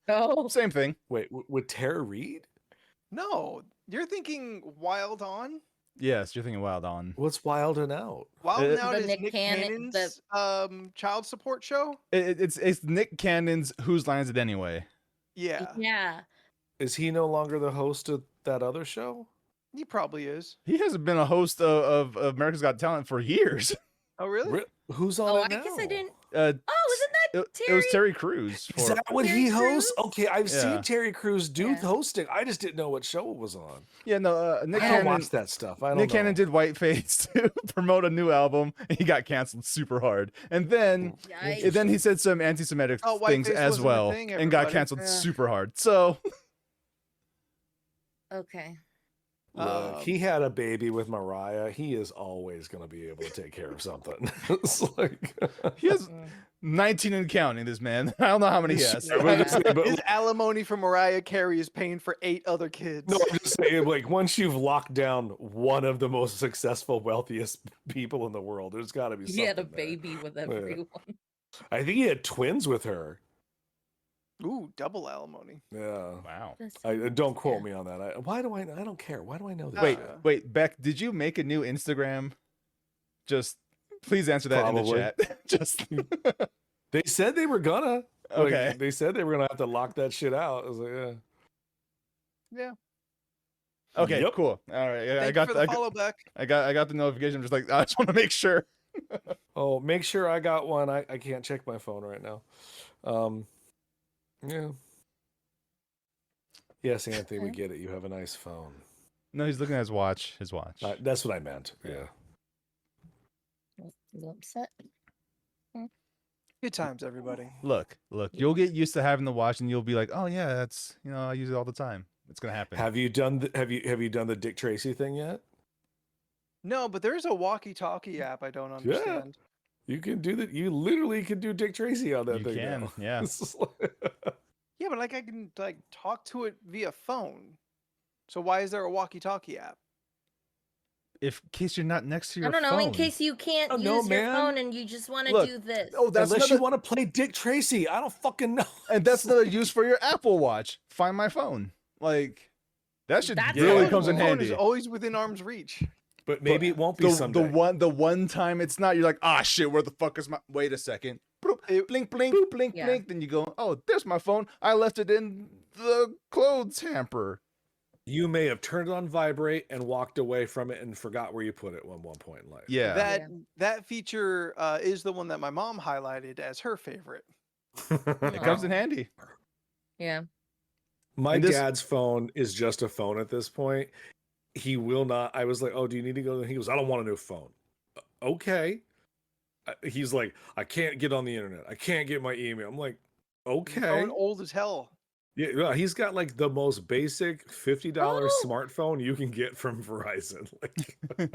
D: Oh,
A: Same thing.
C: Wait, with Tara Reid?
B: No, you're thinking Wild On.
A: Yes, you're thinking Wild On.
C: What's Wild and Out?
B: Wild and Out
D: The
B: is
D: Nick
B: Nick
D: Cannon-
B: Cannon's child support show.
A: It's Nick Cannon's Whose Line Is It Anyway?
B: Yeah,
D: yeah.
C: Is he no longer the host of that other show?
B: he probably is.
A: He hasn't been a host of America's Got Talent for years.
B: Oh, really?
C: Who's on
D: Oh,
C: it
D: I
C: now?
D: guess I didn't.
A: Uh,
D: Oh, isn't that
A: it was
D: Terry?
A: Terry Crews.
C: Is that what
D: Terry
C: he hosts?
D: Crews?
C: Okay, I've
A: Yeah.
C: seen Terry Crews do
D: Yeah.
C: hosting. I just didn't know what show it was on.
A: Yeah, no, Nick
C: I don't
A: Cannon.
C: watch that stuff. I don't
A: Nick
C: know.
A: Cannon did Whiteface to promote a new album, and he got canceled super hard. And then,
D: Yikes.
A: he said some anti-Semitic
B: Oh,
A: things
B: Whiteface
A: as
B: wasn't a
A: well,
B: thing,
A: and got
B: everybody.
A: canceled
D: Yeah.
A: super hard. So,
D: Okay.
C: Look, he had a baby with Mariah. He is always going to be able to take care of something. It's like
A: he has 19 and counting. This man, I don't know how many he has.
C: I was just saying, but
B: His alimony for Mariah Carey is paying for 8 other kids.
C: no, I'm just saying, like, once you've locked down one of the most successful, wealthiest people in the world, there's got to be something
D: He had a
C: there.
D: baby with everyone.
C: I think he had twins with her.
B: Ooh, double alimony.
C: Yeah.
A: Wow.
C: Don't quote me on that. Why do I don't care. Why do I know that?
A: Wait,
C: shit?
A: wait, Beck, did you make a new Instagram? Just please answer that in the
C: Probably.
A: chat. Just
C: They said they were gonna. Like,
A: Okay.
C: they said they were gonna have to lock that shit out. I was like, yeah.
B: Yeah.
A: okay,
C: Yep.
A: cool. All right,
B: Thank you for the follow back.
A: I got the notification. I'm just like, I just want to make sure.
C: Oh, make sure I got one. I can't check my phone right now. Yeah. Yes, Anthony, we
D: Okay.
C: get it. You have a nice phone.
A: No, he's looking at his watch. His watch.
C: That's what I meant. Yeah.
D: You upset?
B: Good times, everybody.
A: Look, you'll get used to having the watch, and you'll be like, oh yeah, that's I use it all the time. It's gonna happen.
C: Have you done the done the Dick Tracy thing yet?
B: No, but there's a walkie-talkie app I don't understand.
C: You can do that. You literally can do Dick Tracy on that
A: You
C: thing.
A: can,
C: now.
A: yeah.
C: It's just like-
B: Yeah, but like I can like talk to it via phone. So why is there a walkie-talkie app?
A: In case you're not next to your
D: I don't know.
A: phone.
D: In case you can't
C: Oh,
D: use
C: no,
D: your
C: man.
D: phone and you just want to
A: Look,
D: do this.
A: Oh, that's
C: Unless
A: another,
C: you want to play Dick Tracy, I don't fucking know.
A: and that's another use for your Apple Watch. Find my phone. Like that should
D: That's
A: really
D: how
A: comes in
B: The phone
A: handy.
B: is always within arm's reach.
C: But maybe it won't be
A: the,
C: someday.
A: the one time it's not, you're like, ah shit, where the fuck is my wait a second. Bloop,
B: It-
A: blink, blink, blink,
D: Yeah.
A: blink. Then you go, oh, there's my phone. I left it in the clothes hamper.
C: You may have turned it on vibrate and walked away from it and forgot where you put it at one point in life.
A: Yeah.
B: That feature is the one that my mom highlighted as her favorite.
A: It comes in handy.
D: Yeah.
C: My
A: And this-
C: dad's phone is just a phone at this point. He will not. I was like, "Oh, do you need to go?" He goes, "I don't want a new phone." Okay. He's like, "I can't get on the internet. I can't get my email." I'm like, "Okay."
B: Phone old as hell.
C: Yeah, he's got like the most basic $50
D: Oh.
C: smartphone you can get from Verizon. Like,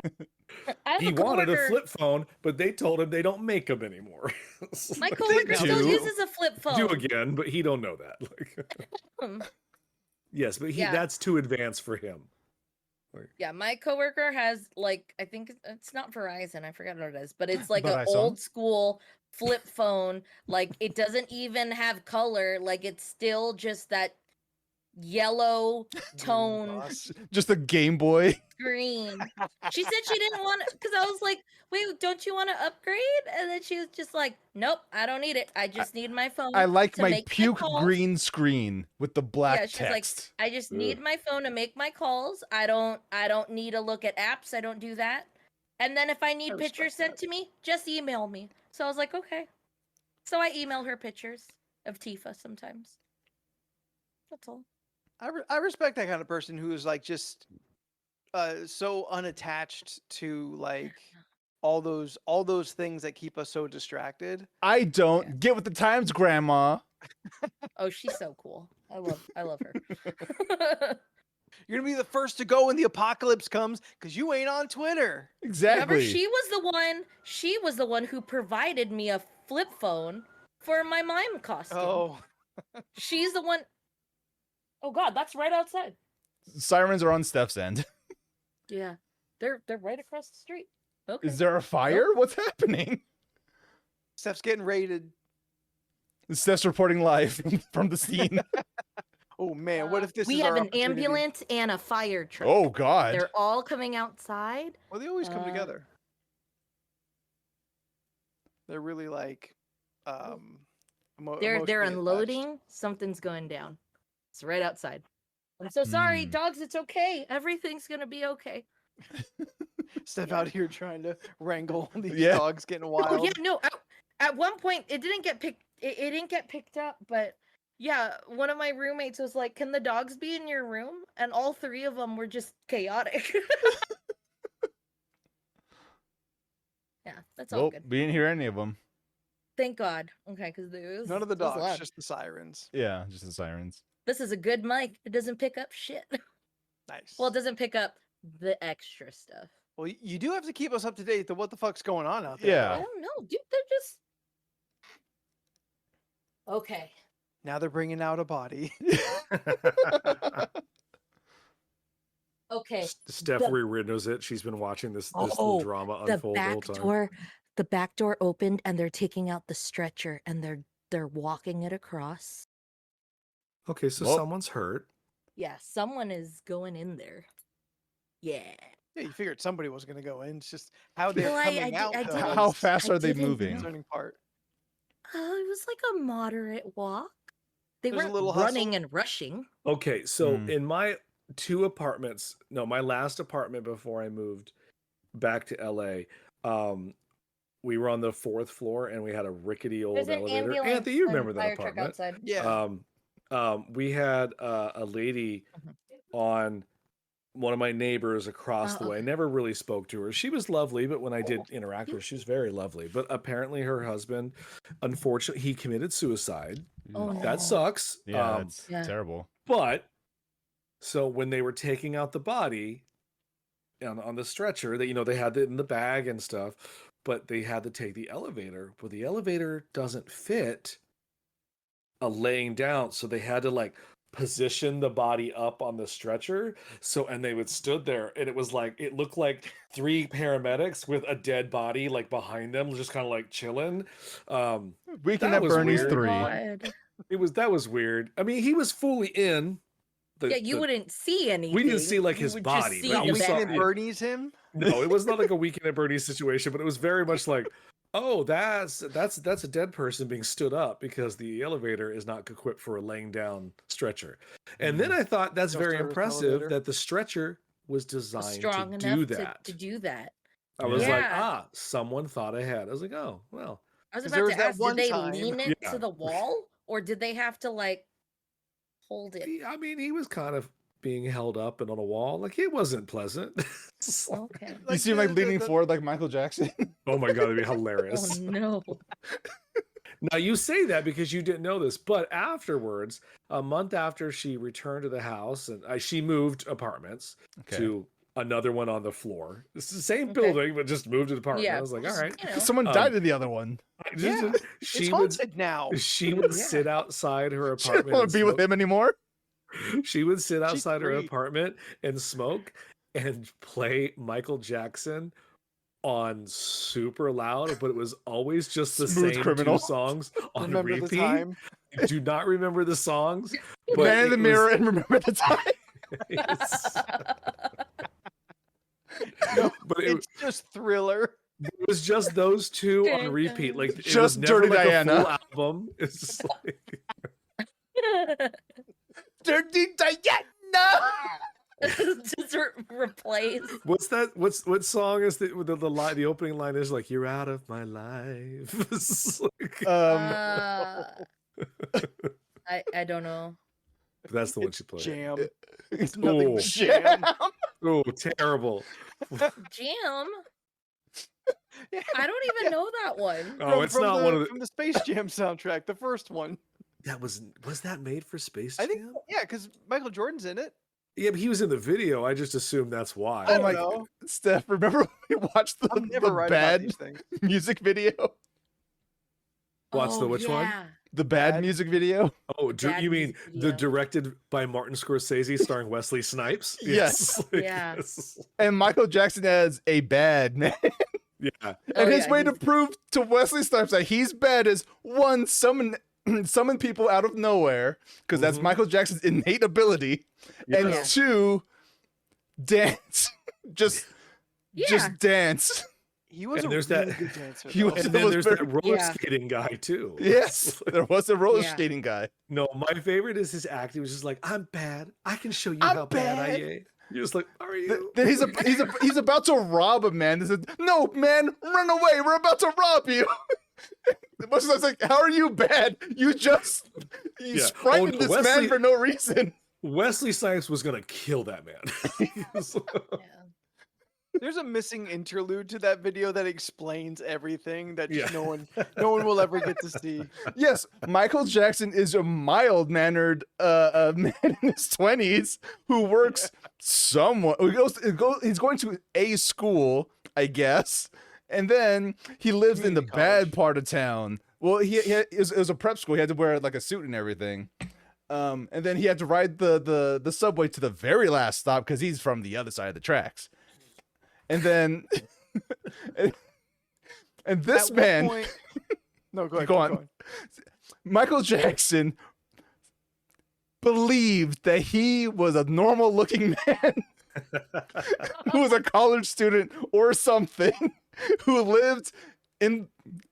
D: I have
C: he
D: a
C: wanted a
D: coworker-
C: flip phone, but they told him they don't make them anymore. It's
D: My
C: like,
D: coworker still
A: do.
D: uses a flip phone.
C: do again, but he don't know that. Like,
D: Um,
C: yes, but
D: Yeah.
C: that's too advanced for him.
D: Yeah, my coworker has like I think it's not Verizon. I forgot what it is, but it's like an
A: Verizon.
D: old school flip phone. Like it doesn't even have color. Like it's still just that yellow toned
B: Boss.
A: Just a Game Boy.
D: screen. She said she didn't want it because I was like, "Wait, don't you want to upgrade?" And then she was just like, "Nope, I don't need it. I just need my phone."
A: I like
D: to
A: my
D: make
A: puke
D: calls."
A: green screen with the black
D: Yeah, she's like,
A: text.
D: I just
C: Ugh.
D: need my phone to make my calls. I don't need to look at apps. I don't do that. And then if I need
B: respect
D: pictures sent to me, just email me. So I was like, okay. So I email her pictures of Tifa sometimes. That's all.
B: I respect that kind of person who is like just so unattached to like all those things that keep us so distracted.
A: I don't
D: Yeah.
A: get with the times, Grandma.
D: Oh, she's so cool. I love her.
B: You're gonna be the first to go when the apocalypse comes because you ain't on Twitter.
A: Exactly.
D: Remember, she was the one who provided me a flip phone for my mime costume.
B: Oh,
D: She's the one. Oh God, that's right outside.
A: Sirens are on Steph's end.
D: Yeah, they're right across the street. Okay.
A: Is there a fire? What's happening?
B: Steph's getting raided.
A: Steph's reporting live from the scene.
B: Oh man, what if this
D: we
B: is
D: have
B: our
D: an
B: opportunity?
D: ambulance and a fire truck.
A: Oh God.
D: They're all coming outside.
B: Well, they always come
D: Uh,
B: together. They're really like,
D: They're
B: emotionally attached.
D: unloading. Something's going down. It's right outside. I'm so sorry,
A: Hmm.
D: dogs. It's okay. Everything's gonna be okay.
B: Steph out here trying to wrangle these
A: Yeah.
B: dogs getting wild.
D: Oh yeah, no. At one point, it didn't get picked. It didn't get picked up, but yeah, one of my roommates was like, "Can the dogs be in your room?" And all three of them were just chaotic. Yeah, that's all
A: Well,
D: good.
A: we didn't hear any of them.
D: Thank God. Okay, because there was
B: None of the
D: it was
B: dogs,
D: loud.
B: just the sirens.
A: Yeah, just the sirens.
D: This is a good mic. It doesn't pick up shit.
B: Nice.
D: Well, it doesn't pick up the extra stuff.
B: Well, you do have to keep us up to date to what the fuck's going on out there.
A: Yeah.
D: I
B: though.
D: don't know, dude. They're just okay.
B: Now they're bringing out a body.
D: Okay.
C: Steph
D: The-
C: re-windows it. She's been watching this
D: Oh,
C: little drama
D: The
C: unfold the whole
D: back
C: time.
D: door opened and they're taking out the stretcher and they're walking it across.
C: Okay, so
A: Well-
C: someone's hurt.
D: Yeah, someone is going in there. Yeah.
B: Yeah, you figured somebody was going to go in. It's just how they're
D: Well, I
B: coming
D: di-
B: out.
D: I
B: though,
D: didn't-
B: is
A: How fast
D: I
A: are they
D: didn't
B: the
A: moving?
D: know.
B: concerning part.
D: It was like a moderate walk. They
B: There's a
D: weren't
B: little
D: running
B: hustle?
D: and rushing.
C: Okay, so
A: Hmm.
C: in my two apartments, no, my last apartment before I moved back to LA, we were on the 4th floor and we had a rickety old
D: There's an
C: elevator.
D: ambulance.
C: Anthony, you
D: and
C: remember that
D: fire truck
C: apartment?
D: outside.
B: Yeah.
C: We had a lady
D: Mhm.
C: on one of my neighbors across the
D: Oh,
C: way. I
D: okay.
C: never really spoke to her. She was lovely, but when I did interact with her, she was very lovely. But apparently her husband, unfortunately, he committed suicide.
D: Oh, no.
C: That sucks.
A: Yeah, that's
D: Yeah.
A: terrible.
C: But so when they were taking out the body on the stretcher, that they had it in the bag and stuff, but they had to take the elevator. But the elevator doesn't fit a laying down, so they had to like position the body up on the stretcher. So and they would stood there, and it was like it looked like 3 paramedics with a dead body like behind them, just kind of like chilling.
A: Weekend
C: That
A: at
C: was
A: Bernie's
C: weird.
A: 3.
D: God.
C: That was weird. I mean, he was fully in.
D: Yeah, you wouldn't see anything.
C: We didn't see like
D: You
C: his
D: would just
C: body,
D: see
C: but
B: Not
C: you
D: the
C: saw
B: Weekend
D: back.
B: at Bernie's him.
C: No, it was not like a Weekend at Bernie's situation, but it was very much like, oh, that's a dead person being stood up because the elevator is not equipped for a laying down stretcher. And then I thought that's
B: No
C: very
B: service
C: impressive
B: elevator.
C: that the stretcher was
D: Was
C: designed
D: strong
C: to
D: enough
C: do that.
D: to do that.
C: I was like,
D: Yeah.
C: someone thought ahead. I was like, oh, well,
D: I was
B: 'Cause
D: about
B: there was
D: to
B: that
D: ask,
B: one
D: did they
B: time-
D: lean it
C: Yeah.
D: to the wall or did they have to like hold it?
C: I mean, he was kind of being held up and on a wall. Like, it wasn't pleasant. It's like,
D: Okay.
A: You see him like leaning forward like Michael Jackson.
C: oh my God, it'd be
D: Oh
C: hilarious.
D: no.
C: Now you say that because you didn't know this, but afterwards, a month after she returned to the house, and she moved apartments
A: Okay.
C: to another one on the floor. It's the same
D: Okay.
C: building, but just moved to the apartment.
D: Yeah.
C: I was like, all
D: just,
C: right.
D: You know,
A: Someone died in the other one.
B: Yeah,
C: she
B: It's
C: would
B: haunted now.
C: she would
D: Yeah.
C: sit outside her
A: She doesn't
C: apartment.
A: want
C: and
A: to be with
C: smoke.
A: him anymore.
C: She would sit outside her
B: free.
C: apartment and smoke and play Michael Jackson on super loud, but it was always just the
A: Smooth
C: same
A: Criminal.
C: 2 songs on
B: Remember
C: repeat.
B: the time?
C: I do not remember the songs. But
A: Man in the
C: it
A: mirror
C: was-
A: and remember the time.
B: No,
C: but
B: it's just Thriller.
C: it was just those 2 on repeat. Like it was
A: Just
C: never
A: Dirty
C: like
A: Diana.
C: a full album. It's just like
A: Dirty Diana.
D: just replace.
C: what's that? What song is the line? The opening line is like, "You're out of my life." It's like-
D: I don't know.
C: that's the one she played.
B: Jam. It's nothing
C: Ooh.
B: but jam.
C: Oh, terrible.
D: Jam. I don't even know that one.
C: Oh, it's not one of the.
B: from the Space Jam soundtrack, the first one.
C: That was that made for Space
B: I
C: Jam?
B: think, yeah, because Michael Jordan's in it.
C: Yeah, but he was in the video. I just assumed that's why.
B: I
A: Oh
B: don't
A: my
B: know.
A: Steph, remember when we watched
B: I'm never
A: the
B: right about
A: bad
B: these things.
A: music video?
C: What's the which one?
D: yeah.
A: The Bad
B: Bad?
A: music video.
C: Oh,
D: Bad
C: you mean
D: music
C: the
D: video.
C: directed by Martin Scorsese, starring Wesley Snipes?
A: Yes.
D: Yeah.
C: Yes.
A: And Michael Jackson as a bad man.
C: Yeah.
D: Oh,
A: And his
D: yeah,
A: way to
D: he's-
A: prove to Wesley Snipes that he's bad is one, summon people out of nowhere, because that's
C: Mhm.
A: Michael Jackson's innate ability. And
D: Yeah.
A: two, dance. just
D: Yeah.
A: dance.
B: He was
C: And
B: a
C: there's
B: really
C: that-
B: good dancer.
A: He
B: though.
A: was-
C: And then
A: was
C: there's
A: very-
C: that roller
D: Yeah.
C: skating guy too.
A: Yes, there was a roller
D: Yeah.
A: skating guy.
C: No, my favorite is his act. He was just like, "I'm bad. I can show you
A: I'm
C: how bad I
A: bad."
C: am." You're just like, "Are you?"
A: Then he's about to rob a man. He said, "No, man, run away. We're about to rob you." Most of like, "How are you bad? You just
C: Yeah.
A: frightened
C: Oh, no,
A: this
C: Wesley-
A: man for no reason."
C: Wesley Snipes was gonna kill that man. He was-
D: Yeah.
B: There's a missing interlude to that video that explains everything that just
C: Yeah.
B: no one will ever get to see.
A: Yes, Michael Jackson is a mild-mannered man in his 20s who works somewhat. He's going to a school, I guess, and then he lives in the
B: Community
A: bad
B: college.
A: part of town. Well, it was a prep school. He had to wear like a suit and everything. And then he had to ride the subway to the very last stop because he's from the other side of the tracks. And then, and this
B: At what
A: man.
B: point- No, go ahead.
A: Go
B: keep
A: on.
B: going.
A: Michael Jackson believed that he was a normal looking man who was a college student or something who lived in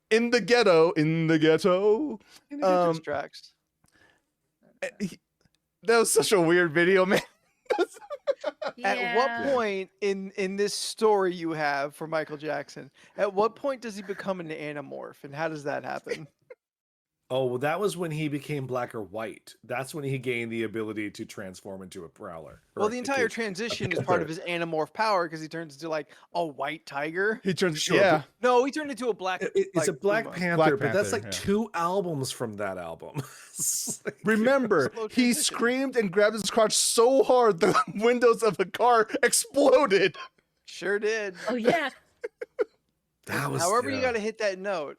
A: the ghetto.
B: Indigenous tracks.
A: That was such a weird video, man.
B: At what point in this story you have for Michael Jackson, at what point does he become an anamorph, and how does that happen?
C: Oh, well, that was when he became black or white. That's when he gained the ability to transform into a prowler.
B: Well,
C: or
B: the
C: a
B: entire
C: kid.
B: transition is part of his anamorph power because he turns into like a white tiger.
A: He turns,
C: Sure,
A: yeah.
B: No, he turned into a black.
C: It's a
B: like,
C: Black
B: puma.
C: Panther,
A: Black
C: but that's
A: Panther,
C: like
A: yeah.
C: 2 albums from that album. It's like-
A: Remember,
B: Slow
A: he
B: transition.
A: screamed and grabbed his crotch so hard the windows of the car exploded.
B: Sure did.
D: Oh yeah.
C: that was,
B: However, you
C: yeah.
B: got to hit that note.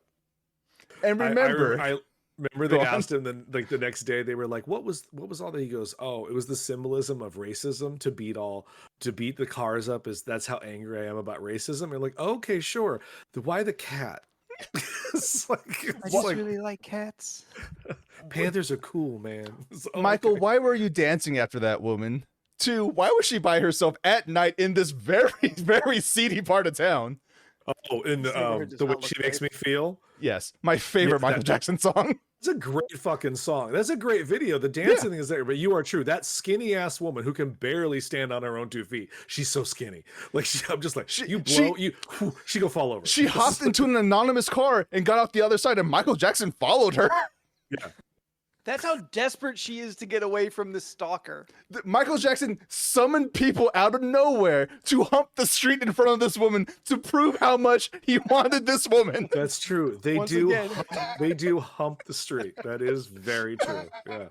A: And
C: I
A: remember,
C: remember
A: Go
C: they
A: on.
C: asked him then like the next day they were like, what was all that? He goes, oh, it was the symbolism of racism to beat the cars up, is that's how angry I am about racism. And like, okay, sure. Why the cat? It's like,
B: really like cats.
C: Panthers are cool, man. It's, oh,
A: Michael,
C: okay.
A: why were you dancing after that woman? Two, why was she by herself at night in this very, very seedy part of town?
C: Oh, and
B: This neighborhood does
C: the way
B: not look
C: she makes me
B: safe.
C: feel.
A: Yes, my favorite
C: that-
A: Michael Jackson song.
C: It's a great fucking song. That's a great video. The dancing thing is there, but you are true. That skinny ass woman who can barely stand on her own 2 feet. She's so skinny. Like I'm just like, she go fall over.
A: She hopped into an anonymous car and got out the other side, and Michael Jackson followed her.
C: Yeah.
B: That's how desperate she is to get away from this stalker.
A: Michael Jackson summoned people out of nowhere to hump the street in front of this woman to prove how much he wanted this woman.
C: That's true. They
B: Once
C: do.
B: again.
C: They do hump the street. That is very true. Yeah.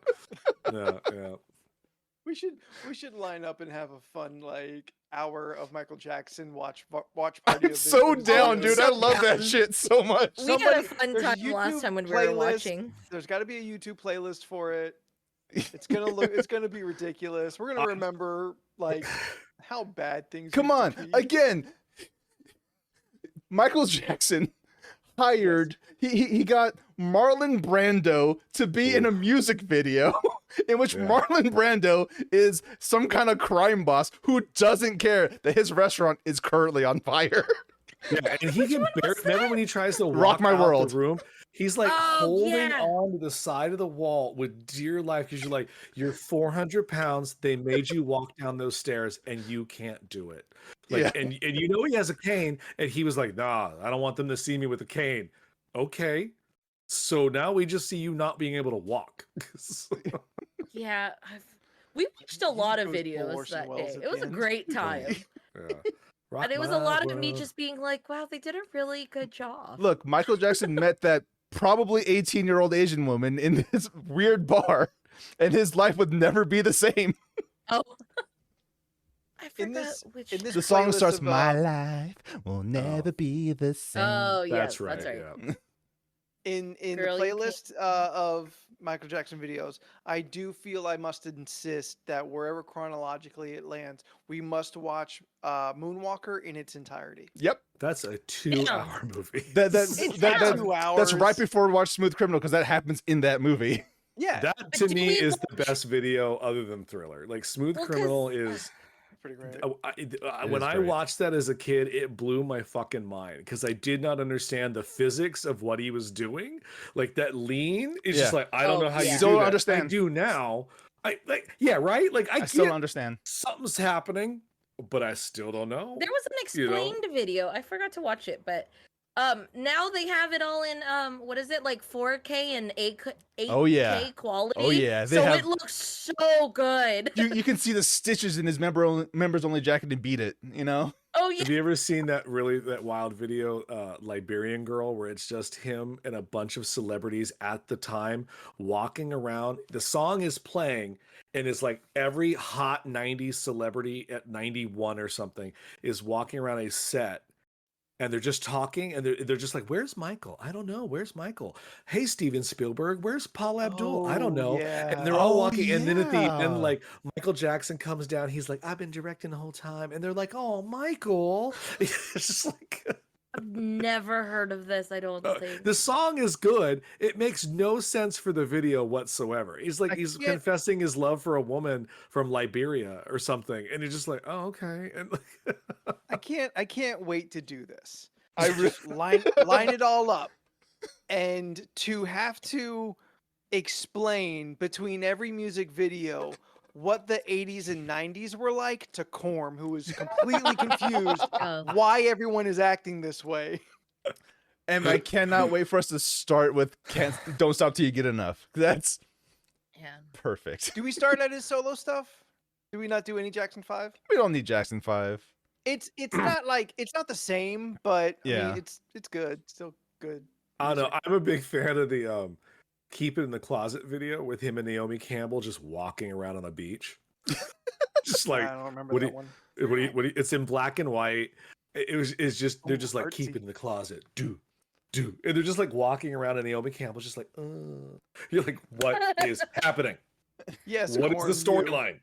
C: Yeah.
B: We should line up and have a fun like hour of Michael Jackson watch party.
A: I'm so down,
B: videos.
A: dude. I love that shit so much.
D: We had a
B: Somebody-
D: fun
B: there's a
D: time last
B: YouTube
D: time when we were
B: playlist.
D: watching.
B: There's got to be a YouTube playlist for it. It's gonna be ridiculous. We're gonna remember like how bad things.
A: Come
B: used
A: on,
B: to be.
A: again. Michael Jackson hired. He got Marlon Brando to be in a music video in which
C: Yeah.
A: Marlon Brando is some kind of crime boss who doesn't care that his restaurant is currently on fire.
C: Yeah, and he can barely. Remember when he tries to
A: Rock
C: walk
A: My
C: out
A: World.
C: the room? He's like
D: Oh,
C: holding
D: yeah.
C: on to the side of the wall with dear life because you're like, you're 400 pounds. They made you walk down those stairs, and you can't do it. Like,
A: Yeah.
C: and you know he has a cane, and he was like, nah, I don't want them to see me with a cane. Okay, so now we just see you not being able to walk.
D: Yeah, we watched a lot of
B: Those
D: videos
B: Orson
D: that
B: Welles
D: day.
B: at
D: It was
B: the
D: a
B: end.
D: great time.
C: Yeah.
D: And it was a lot of me just being like, wow, they did a really good job.
A: Look, Michael Jackson met that probably 18-year-old Asian woman in this weird bar, and his life would never be the same.
D: Oh. I
B: In
D: forgot
B: this-
D: which.
B: in this
A: The song
B: playlist
A: starts,
B: of,
A: "My life will never be the same."
D: Oh, yes,
C: That's right.
D: That's right.
C: Yeah.
B: in
D: Girl,
B: the
D: you can't-
B: playlist of Michael Jackson videos, I do feel I must insist that wherever chronologically it lands, we must watch Moonwalker in its entirety.
A: Yep.
C: That's a 2-hour movie.
B: It's not 2
A: That's right
B: hours.
A: before we watch Smooth Criminal because that happens in that movie.
B: Yeah,
C: That
D: But
C: to
D: do
C: me
D: we
C: is the
D: watch-
C: best video other than Thriller. Like Smooth
D: Well, 'cause-
C: Criminal is
B: pretty great.
C: when
A: is
C: I
A: great.
C: watched that as a kid, it blew my fucking mind because I did not understand the physics of what he was doing. Like that lean is just
A: Yeah.
C: like I don't
D: Oh,
C: know how
D: yeah.
C: you
A: Still
C: do
A: don't
C: that. I
A: understand.
C: do now. I like yeah, right? Like
A: I still
C: get
A: don't understand.
C: something's happening, but I still don't know.
D: There was an
C: You know?
D: explained video. I forgot to watch it, but now they have it all in what is it, like 4K and 8K
A: Oh, yeah.
D: quality.
A: Oh, yeah, they
D: so
A: have-
D: it looks so good.
A: You can see the stitches in his members only jacket and Beat It, you know?
D: Oh yeah.
C: Have you ever seen that wild video, Liberian Girl, where it's just him and a bunch of celebrities at the time walking around? The song is playing, and it's like every hot 90s celebrity at 91 or something is walking around a set, and they're just talking, and they're just like, "Where's Michael? I don't know. Where's Michael? Hey, Steven Spielberg, where's Paul Abdul? I don't know." And they're all
A: Oh,
C: walking, and then at the
A: yeah.
C: end, like Michael Jackson comes down. He's like, "I've been directing the whole time," and they're like, "Oh, Michael!" It's just like
D: I've never heard of this. I don't think.
C: the song is good. It makes no sense for the video whatsoever. He's like he's
B: can't-
C: confessing his love for a woman from Liberia or something, and you're just like, "Oh, okay." And
B: I can't wait to do this. I just line it all up, and to have to explain between every music video what the 80s and 90s were like to Corm, who is completely confused
D: Oh.
B: why everyone is acting this way.
A: And I cannot wait for us to start with Don't Stop Till You Get Enough. That's
D: Yeah.
A: perfect.
B: Do we start at his solo stuff? Do we not do any Jackson 5?
A: We don't need Jackson 5.
B: It's not like it's not the same, but I
A: Yeah.
B: mean, it's good, still good.
C: I don't know.
B: music.
C: I'm a big fan of the "Keep It in the Closet" video with him and Naomi Campbell just walking around on a beach, just like
B: I don't remember
C: what
B: that
C: do you-
B: one.
C: it's in black and white. It's just they're
B: Ooh,
C: just like keep
B: artsy.
C: it in the closet, do, and they're just like walking around, and Naomi Campbell's just like, you're like, what is happening?
B: Yes.
C: What is
B: Corn,
C: the
B: you.
C: storyline?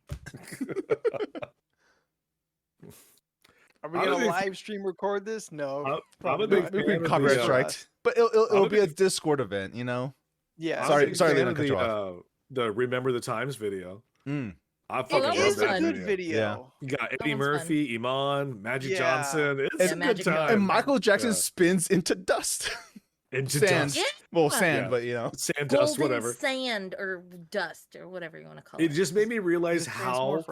B: Are we
C: I'm a
B: gonna
C: big-
B: live stream record this? No.
C: I'm a
B: probably
C: big
B: not.
A: We
C: fan
A: can
C: of the,
A: copyright
C: uh,
A: striked. But it'll
C: a
A: be a
C: big-
A: Discord event, you know?
B: Yeah.
A: Sorry-
C: I'm a big
A: sorry,
C: fan
A: Lena,
C: of
A: cut you off.
C: the Remember the Times video.
A: Mm.
C: I
D: Oh,
C: fucking
D: that
C: love
B: It is
D: was
B: a
C: that
D: fun.
B: good
C: video.
B: video.
C: You got
D: That
C: Eddie
D: one's fun.
C: Murphy, Iman, Magic
B: Yeah.
C: Johnson. It's
D: Yeah,
C: a good
D: Magic
C: time.
D: Johnson.
A: And Michael Jackson
C: Yeah.
A: spins into dust.
C: Into
A: Sand.
C: dust.
D: Yeah.
A: Well, sand,
C: Yeah.
A: but you know.
C: Sand dust,
D: Golden
C: whatever.
D: sand or dust or whatever you want to call
C: It
D: it.
C: just made me
B: He's
C: realize
B: a
C: how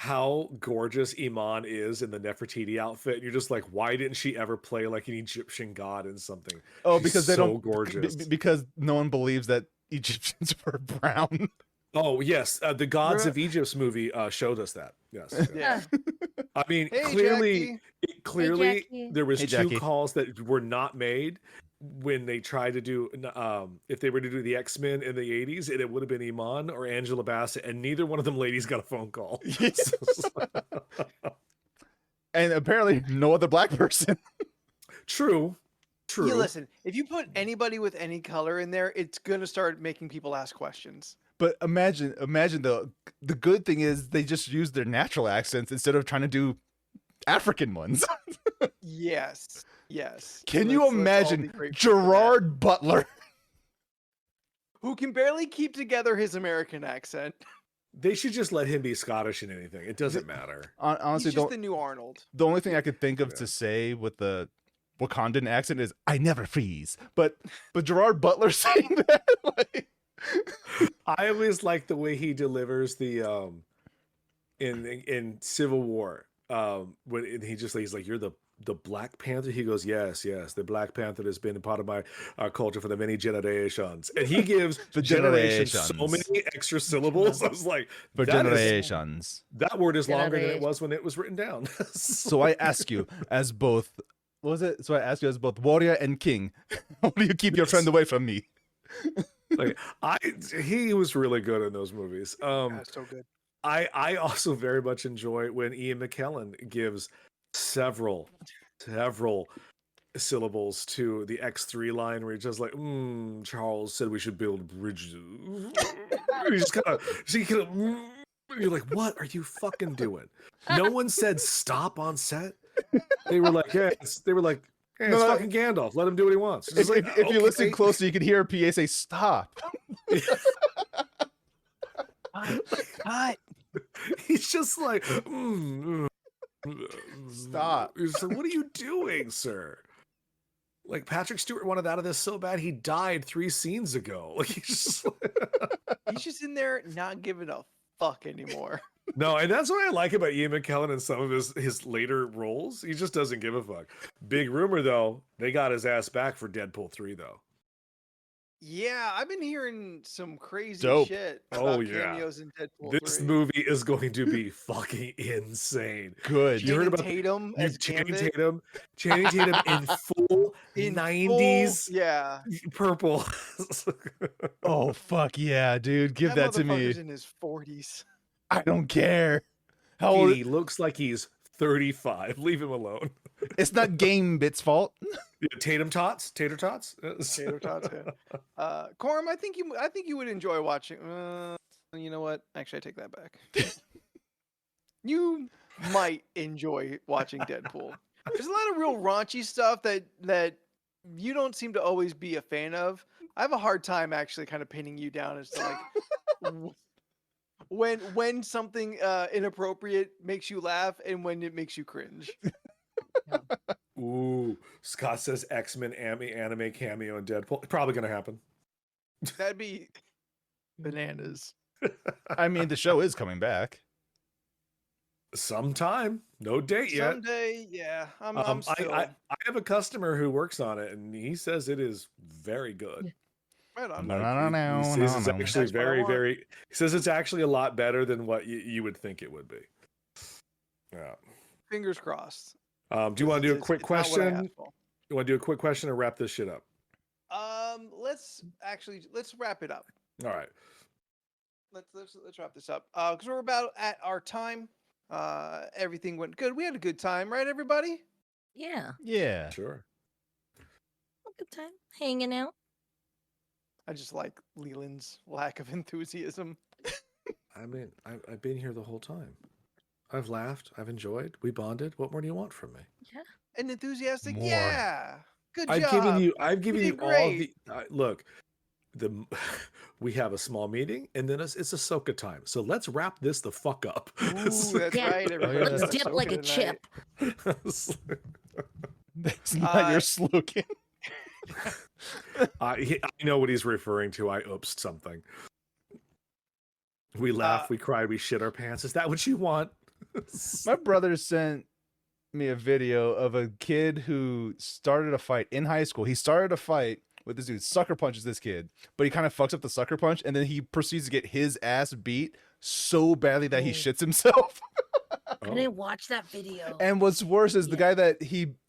B: Transmorpher.
C: gorgeous Iman is in the Nefertiti outfit. And you're just like, why didn't she ever play like an Egyptian god in something?
A: Oh,
C: She's
A: because they
C: so
A: don't.
C: gorgeous.
A: Because no one believes that Egyptians were brown.
C: Oh yes, the Gods
B: Re-
C: of Egypt's movie showed us that. Yes.
B: Yeah.
C: I mean,
B: Hey,
C: clearly,
B: Jackie.
D: Jackie.
C: there was
A: Hey,
C: two
A: Jackie.
C: calls that were not made when they tried to do if they were to do the X-Men in the 80s, and it would have been Iman or Angela Bassett, and neither one of them ladies got a phone call.
A: And apparently, no other black person.
C: True.
B: You listen, if you put anybody with any color in there, it's gonna start making people ask questions.
A: But imagine the good thing is they just use their natural accents instead of trying to do African ones.
B: Yes. Yes.
A: Can you
B: Let's all be
A: imagine
B: grateful for that.
A: Gerard Butler?
B: Who can barely keep together his American accent?
C: They should just let him be Scottish in anything. It doesn't matter.
A: Honestly,
B: He's just the new Arnold.
A: the only thing I could think of
C: Yeah.
A: to say with the Wakandan accent is "I never freeze." But Gerard Butler saying that, like,
C: I always like the way he delivers the in Civil War when he's like, you're the Black Panther. He goes, yes, the Black Panther has been a part of my culture for the many generations, and he gives
A: The
C: generations so
A: generations.
C: many extra syllables. I was like,
A: for
C: that is-
A: generations.
C: that word is longer than it
D: Generations.
C: was when it was written down.
A: So I ask you, as both, what was it? So I ask you, as both warrior and king, how do you keep your friend away from me?
C: like he was really good in those movies.
B: That's so good.
C: I also very much enjoy when Ian McKellen gives several syllables to the X3 line where he's just like, Charles said we should build bridges. He just kind of, you're like, what are you fucking doing? No one said stop on set. They were like, it's
A: No,
C: fucking Gandalf. Let him do what he wants. It's
A: If,
C: just
A: if you listen
C: okay.
A: closer, you can hear a PA say stop.
B: Cut.
C: He's just like,
A: Stop.
C: He's like, what are you doing, sir? Like Patrick Stewart wanted out of this so bad he died 3 scenes ago. Like
B: He's just in there not giving a fuck anymore.
C: No, and that's what I like about Ian McKellen and some of his later roles. He just doesn't give a fuck. Big rumor though, they got his ass back for Deadpool 3 though.
B: Yeah, I've been hearing some crazy
A: Dope.
B: shit
C: Oh,
B: about
C: yeah.
B: cameos in Deadpool
C: This
B: 3.
C: movie is going to be fucking insane.
A: Good.
C: You heard
B: Channing
C: about
B: Tatum as
C: Channing
B: Gambit?
C: Channing Tatum in full
B: In
C: 90s
B: full- yeah.
C: purple.
A: Oh fuck yeah, dude! Give that to me.
B: motherfucker's in his 40s.
A: I don't care. How old?
C: He looks like he's 35. Leave him alone.
A: It's not Gambit's fault.
C: Yeah, Tater tots.
B: Tater tots, yeah. Corum, I think you would enjoy watching. You know what? Actually, I take that back. You might enjoy watching Deadpool. There's a lot of real raunchy stuff that you don't seem to always be a fan of. I have a hard time actually kind of pinning you down as to like when something inappropriate makes you laugh and when it makes you cringe.
C: Ooh, Scott says X-Men anime cameo in Deadpool. Probably gonna happen.
B: That'd be bananas.
A: I mean, the show is coming back.
C: Sometime, no date yet.
B: Someday, yeah. I'm still
C: I have a customer who works on it, and he says it is very good.
B: right on.
A: No,
C: He says it's
A: no.
C: actually
B: That's what I
C: very,
B: want.
C: very. He says it's actually a lot better than what you would think it would be. Yeah.
B: Fingers crossed.
C: Do you want to do a
B: It's-
C: quick
B: it's not what I
C: question?
B: asked for.
C: You want to do a quick question or wrap this shit up?
B: Let's wrap it up.
C: All right.
B: Let's wrap this up. Because we're about at our time. Everything went good. We had a good time, right, everybody?
D: Yeah,
A: Yeah.
C: Sure.
D: a good time hanging out.
B: I just like Leland's lack of enthusiasm.
C: I mean, I've been here the whole time. I've laughed. I've enjoyed. We bonded. What more do you want from me?
B: And enthusiastic,
A: More.
B: yeah. Good
C: I've
B: job.
C: I've given you
B: did
C: all
B: great.
C: the look. We have a small meeting and then it's Ahsoka time. So let's wrap this the fuck up.
B: Ooh, that's
D: Yeah.
B: right. Everybody.
A: Let's
B: That's
D: dip
B: so
D: like a
B: good tonight.
D: chip.
A: That's not your slogan.
C: I know what he's referring to. I oopsed something. We laughed, we cried, we shit our pants. Is that what you want?
A: My brother sent me a video of a kid who started a fight in high school. He started a fight with this dude, sucker punches this kid, but he kind of fucks up the sucker punch, and then he proceeds to get his ass beat so badly that he
D: Oh.
A: shits himself.
D: I didn't watch that video.
A: And what's worse is the
D: Yeah.
A: guy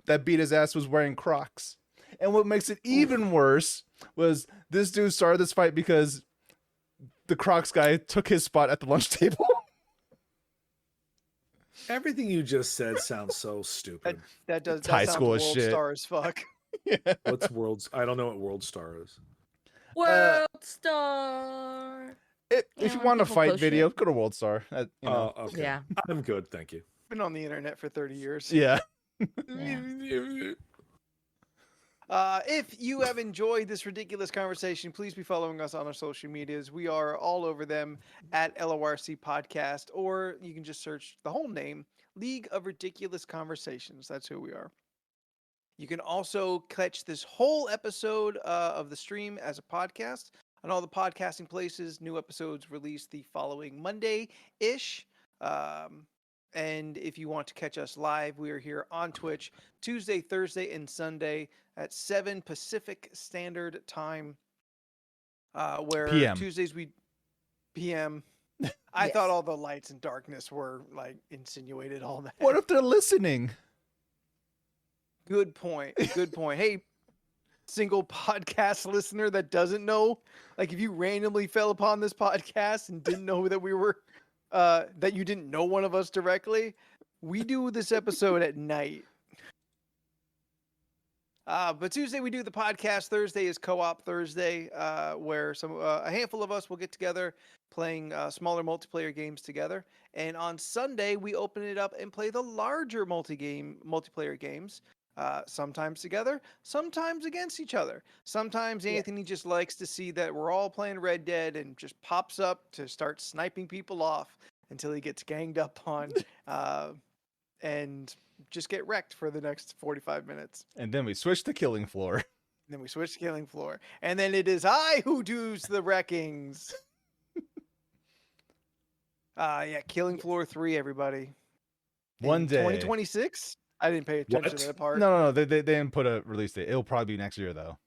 A: that beat his ass was wearing Crocs. And what makes it even worse was this dude started this fight because the Crocs guy took his spot at the lunch table.
C: Everything you just said sounds so stupid.
B: That does
A: It's high
B: that sounds
A: school as
B: world
A: shit.
B: star as fuck.
C: What's worlds? I don't know what World Star is.
D: World Star.
A: If
D: Yeah,
A: you
D: when
A: want a
D: people
A: fight
D: post
A: video,
D: shit.
A: go to World Star. You know.
C: Okay.
D: Yeah.
C: I'm good, thank you.
B: Been on the internet for 30 years.
A: Yeah.
B: If you have enjoyed this ridiculous conversation, please be following us on our social medias. We are all over them at LORC Podcast, or you can just search the whole name, League of Ridiculous Conversations. That's who we are. You can also catch this whole episode of the stream as a podcast on all the podcasting places. New episodes released the following Monday-ish. And if you want to catch us live, we are here on Twitch Tuesday, Thursday, and Sunday at 7 Pacific Standard Time. Where
A: PM.
B: Tuesdays we PM. I
D: Yes.
B: thought all the lights and darkness were like insinuated all that.
A: What if they're listening?
B: Good point. Good point. Hey, single podcast listener that doesn't know, like if you randomly fell upon this podcast and didn't know that we were that you didn't know one of us directly, we do this episode at night. But Tuesday we do the podcast. Thursday is co-op Thursday, where a handful of us will get together playing smaller multiplayer games together. And on Sunday we open it up and play the larger multiplayer games. Sometimes together, sometimes against each other. Sometimes Anthony just likes to see that we're all playing Red Dead and just pops up to start sniping people off until he gets ganged up on, and just get wrecked for the next 45 minutes.
A: And then we switch to Killing Floor.
B: Then we switch to Killing Floor. And then it is I who does the wreckings. Killing Floor 3, everybody.
A: One day.
B: 2026? I didn't pay attention
C: What?
B: to that part.
A: No, they didn't put a release date. It'll probably be next year though.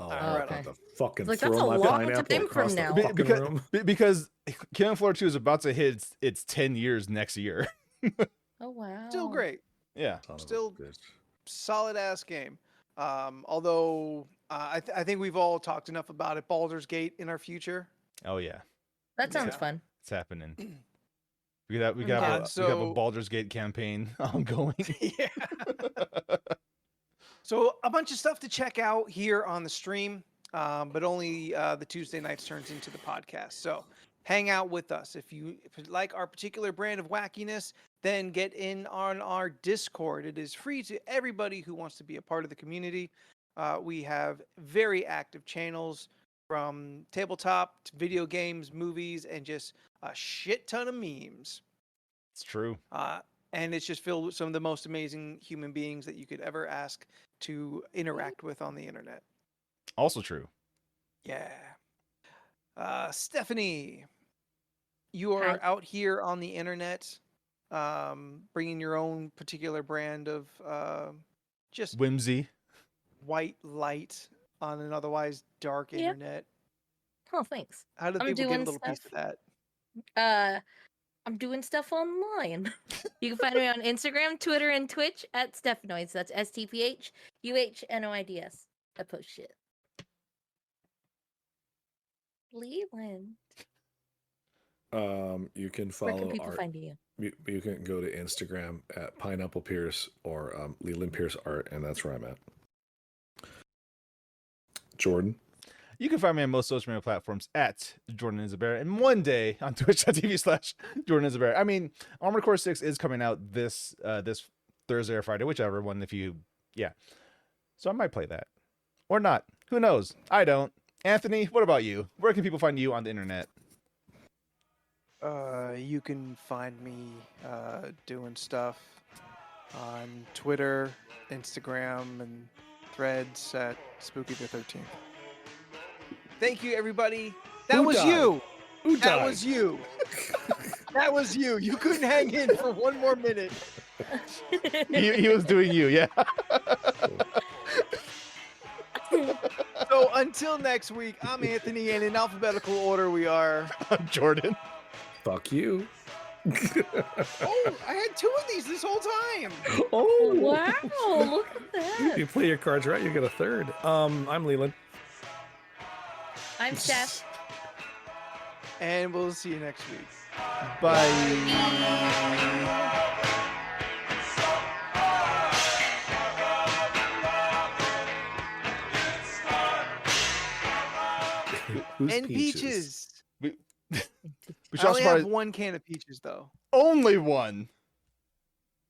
C: Oh,
B: Right
C: I'm
B: on.
C: about to fucking
D: Like, that's
C: throw
D: a
C: my
D: long
C: pineapple
D: time
C: across
D: from
C: the
D: now.
C: fucking room.
A: Because Killing Floor 2 is about to hit its 10 years next year.
D: Oh wow.
B: Still great.
A: Yeah.
C: Son of a
B: Still-
C: bitch.
B: Solid ass game. Although I think we've all talked enough about it. Baldur's Gate in our future.
A: Oh yeah.
D: That sounds
B: Yeah.
D: fun.
A: It's happening. We got we
B: Yeah,
A: have a
B: so-
A: Baldur's Gate campaign ongoing.
B: Yeah. So a bunch of stuff to check out here on the stream, but only the Tuesday nights turns into the podcast. So hang out with us. If you like our particular brand of wackiness, then get in on our Discord. It is free to everybody who wants to be a part of the community. We have very active channels from tabletop to video games, movies, and just a shit ton of memes.
A: It's true.
B: And it's just filled with some of the most amazing human beings that you could ever ask to interact with on the internet.
A: Also true.
B: Yeah. Stephanie, you are
D: Hi.
B: out here on the internet, bringing your own particular brand of just
A: Whimsy.
B: white light on an otherwise dark
D: Yep.
B: internet.
D: Oh, thanks.
B: How do
D: I'm
B: people get a
D: doing
B: little piece of
D: stuff.
B: that?
D: I'm doing stuff online. You can find me on Instagram, Twitter, and Twitch at Stephanoids. That's STPHUHNOIDS. I post shit. Leland.
C: You can
D: Where
C: follow
D: can people
C: art.
D: find you?
C: You can go to Instagram at Pineapple Pierce or Leland Pierce Art, and that's where I'm at. Jordan.
A: You can find me on most social media platforms at Jordan is a Bear, and one day on twitch.tv/Jordan is a Bear. I mean, Armored Core 6 is coming out this Thursday or Friday, whichever one. So I might play that or not. Who knows? I don't. Anthony, what about you? Where can people find you on the internet?
B: You can find me doing stuff on Twitter, Instagram, and Threads at Spooky the 13th. Thank you, everybody. That
C: Who
B: was
C: died?
B: you.
C: Who
B: That
C: died?
B: was you. That was you. You couldn't hang in for one more minute.
A: He was doing you, yeah.
B: So until next week, I'm Anthony, and in alphabetical order we are.
A: Jordan.
C: Fuck you.
B: Oh, I had two of these this whole time.
C: Oh,
D: Wow, look at that.
C: You play your cards right, you get a third. I'm Leland.
D: I'm Steph.
B: And we'll see you next week.
A: Bye.
C: Who's
B: And peaches.
A: We
B: I
A: should also
B: only have
A: probably
B: one can of peaches, though.
A: only one.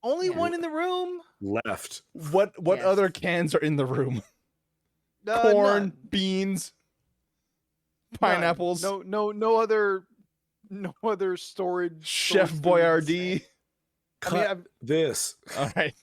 B: Only
D: Yeah.
B: one in the room.
C: Left.
A: What
D: Yes.
A: other cans are in the room?
B: None.
A: Corn, beans,
B: None.
A: pineapples,
B: No other storage.
A: Chef
B: storage foods.
A: Boyardee.
C: Cut this.
A: All right.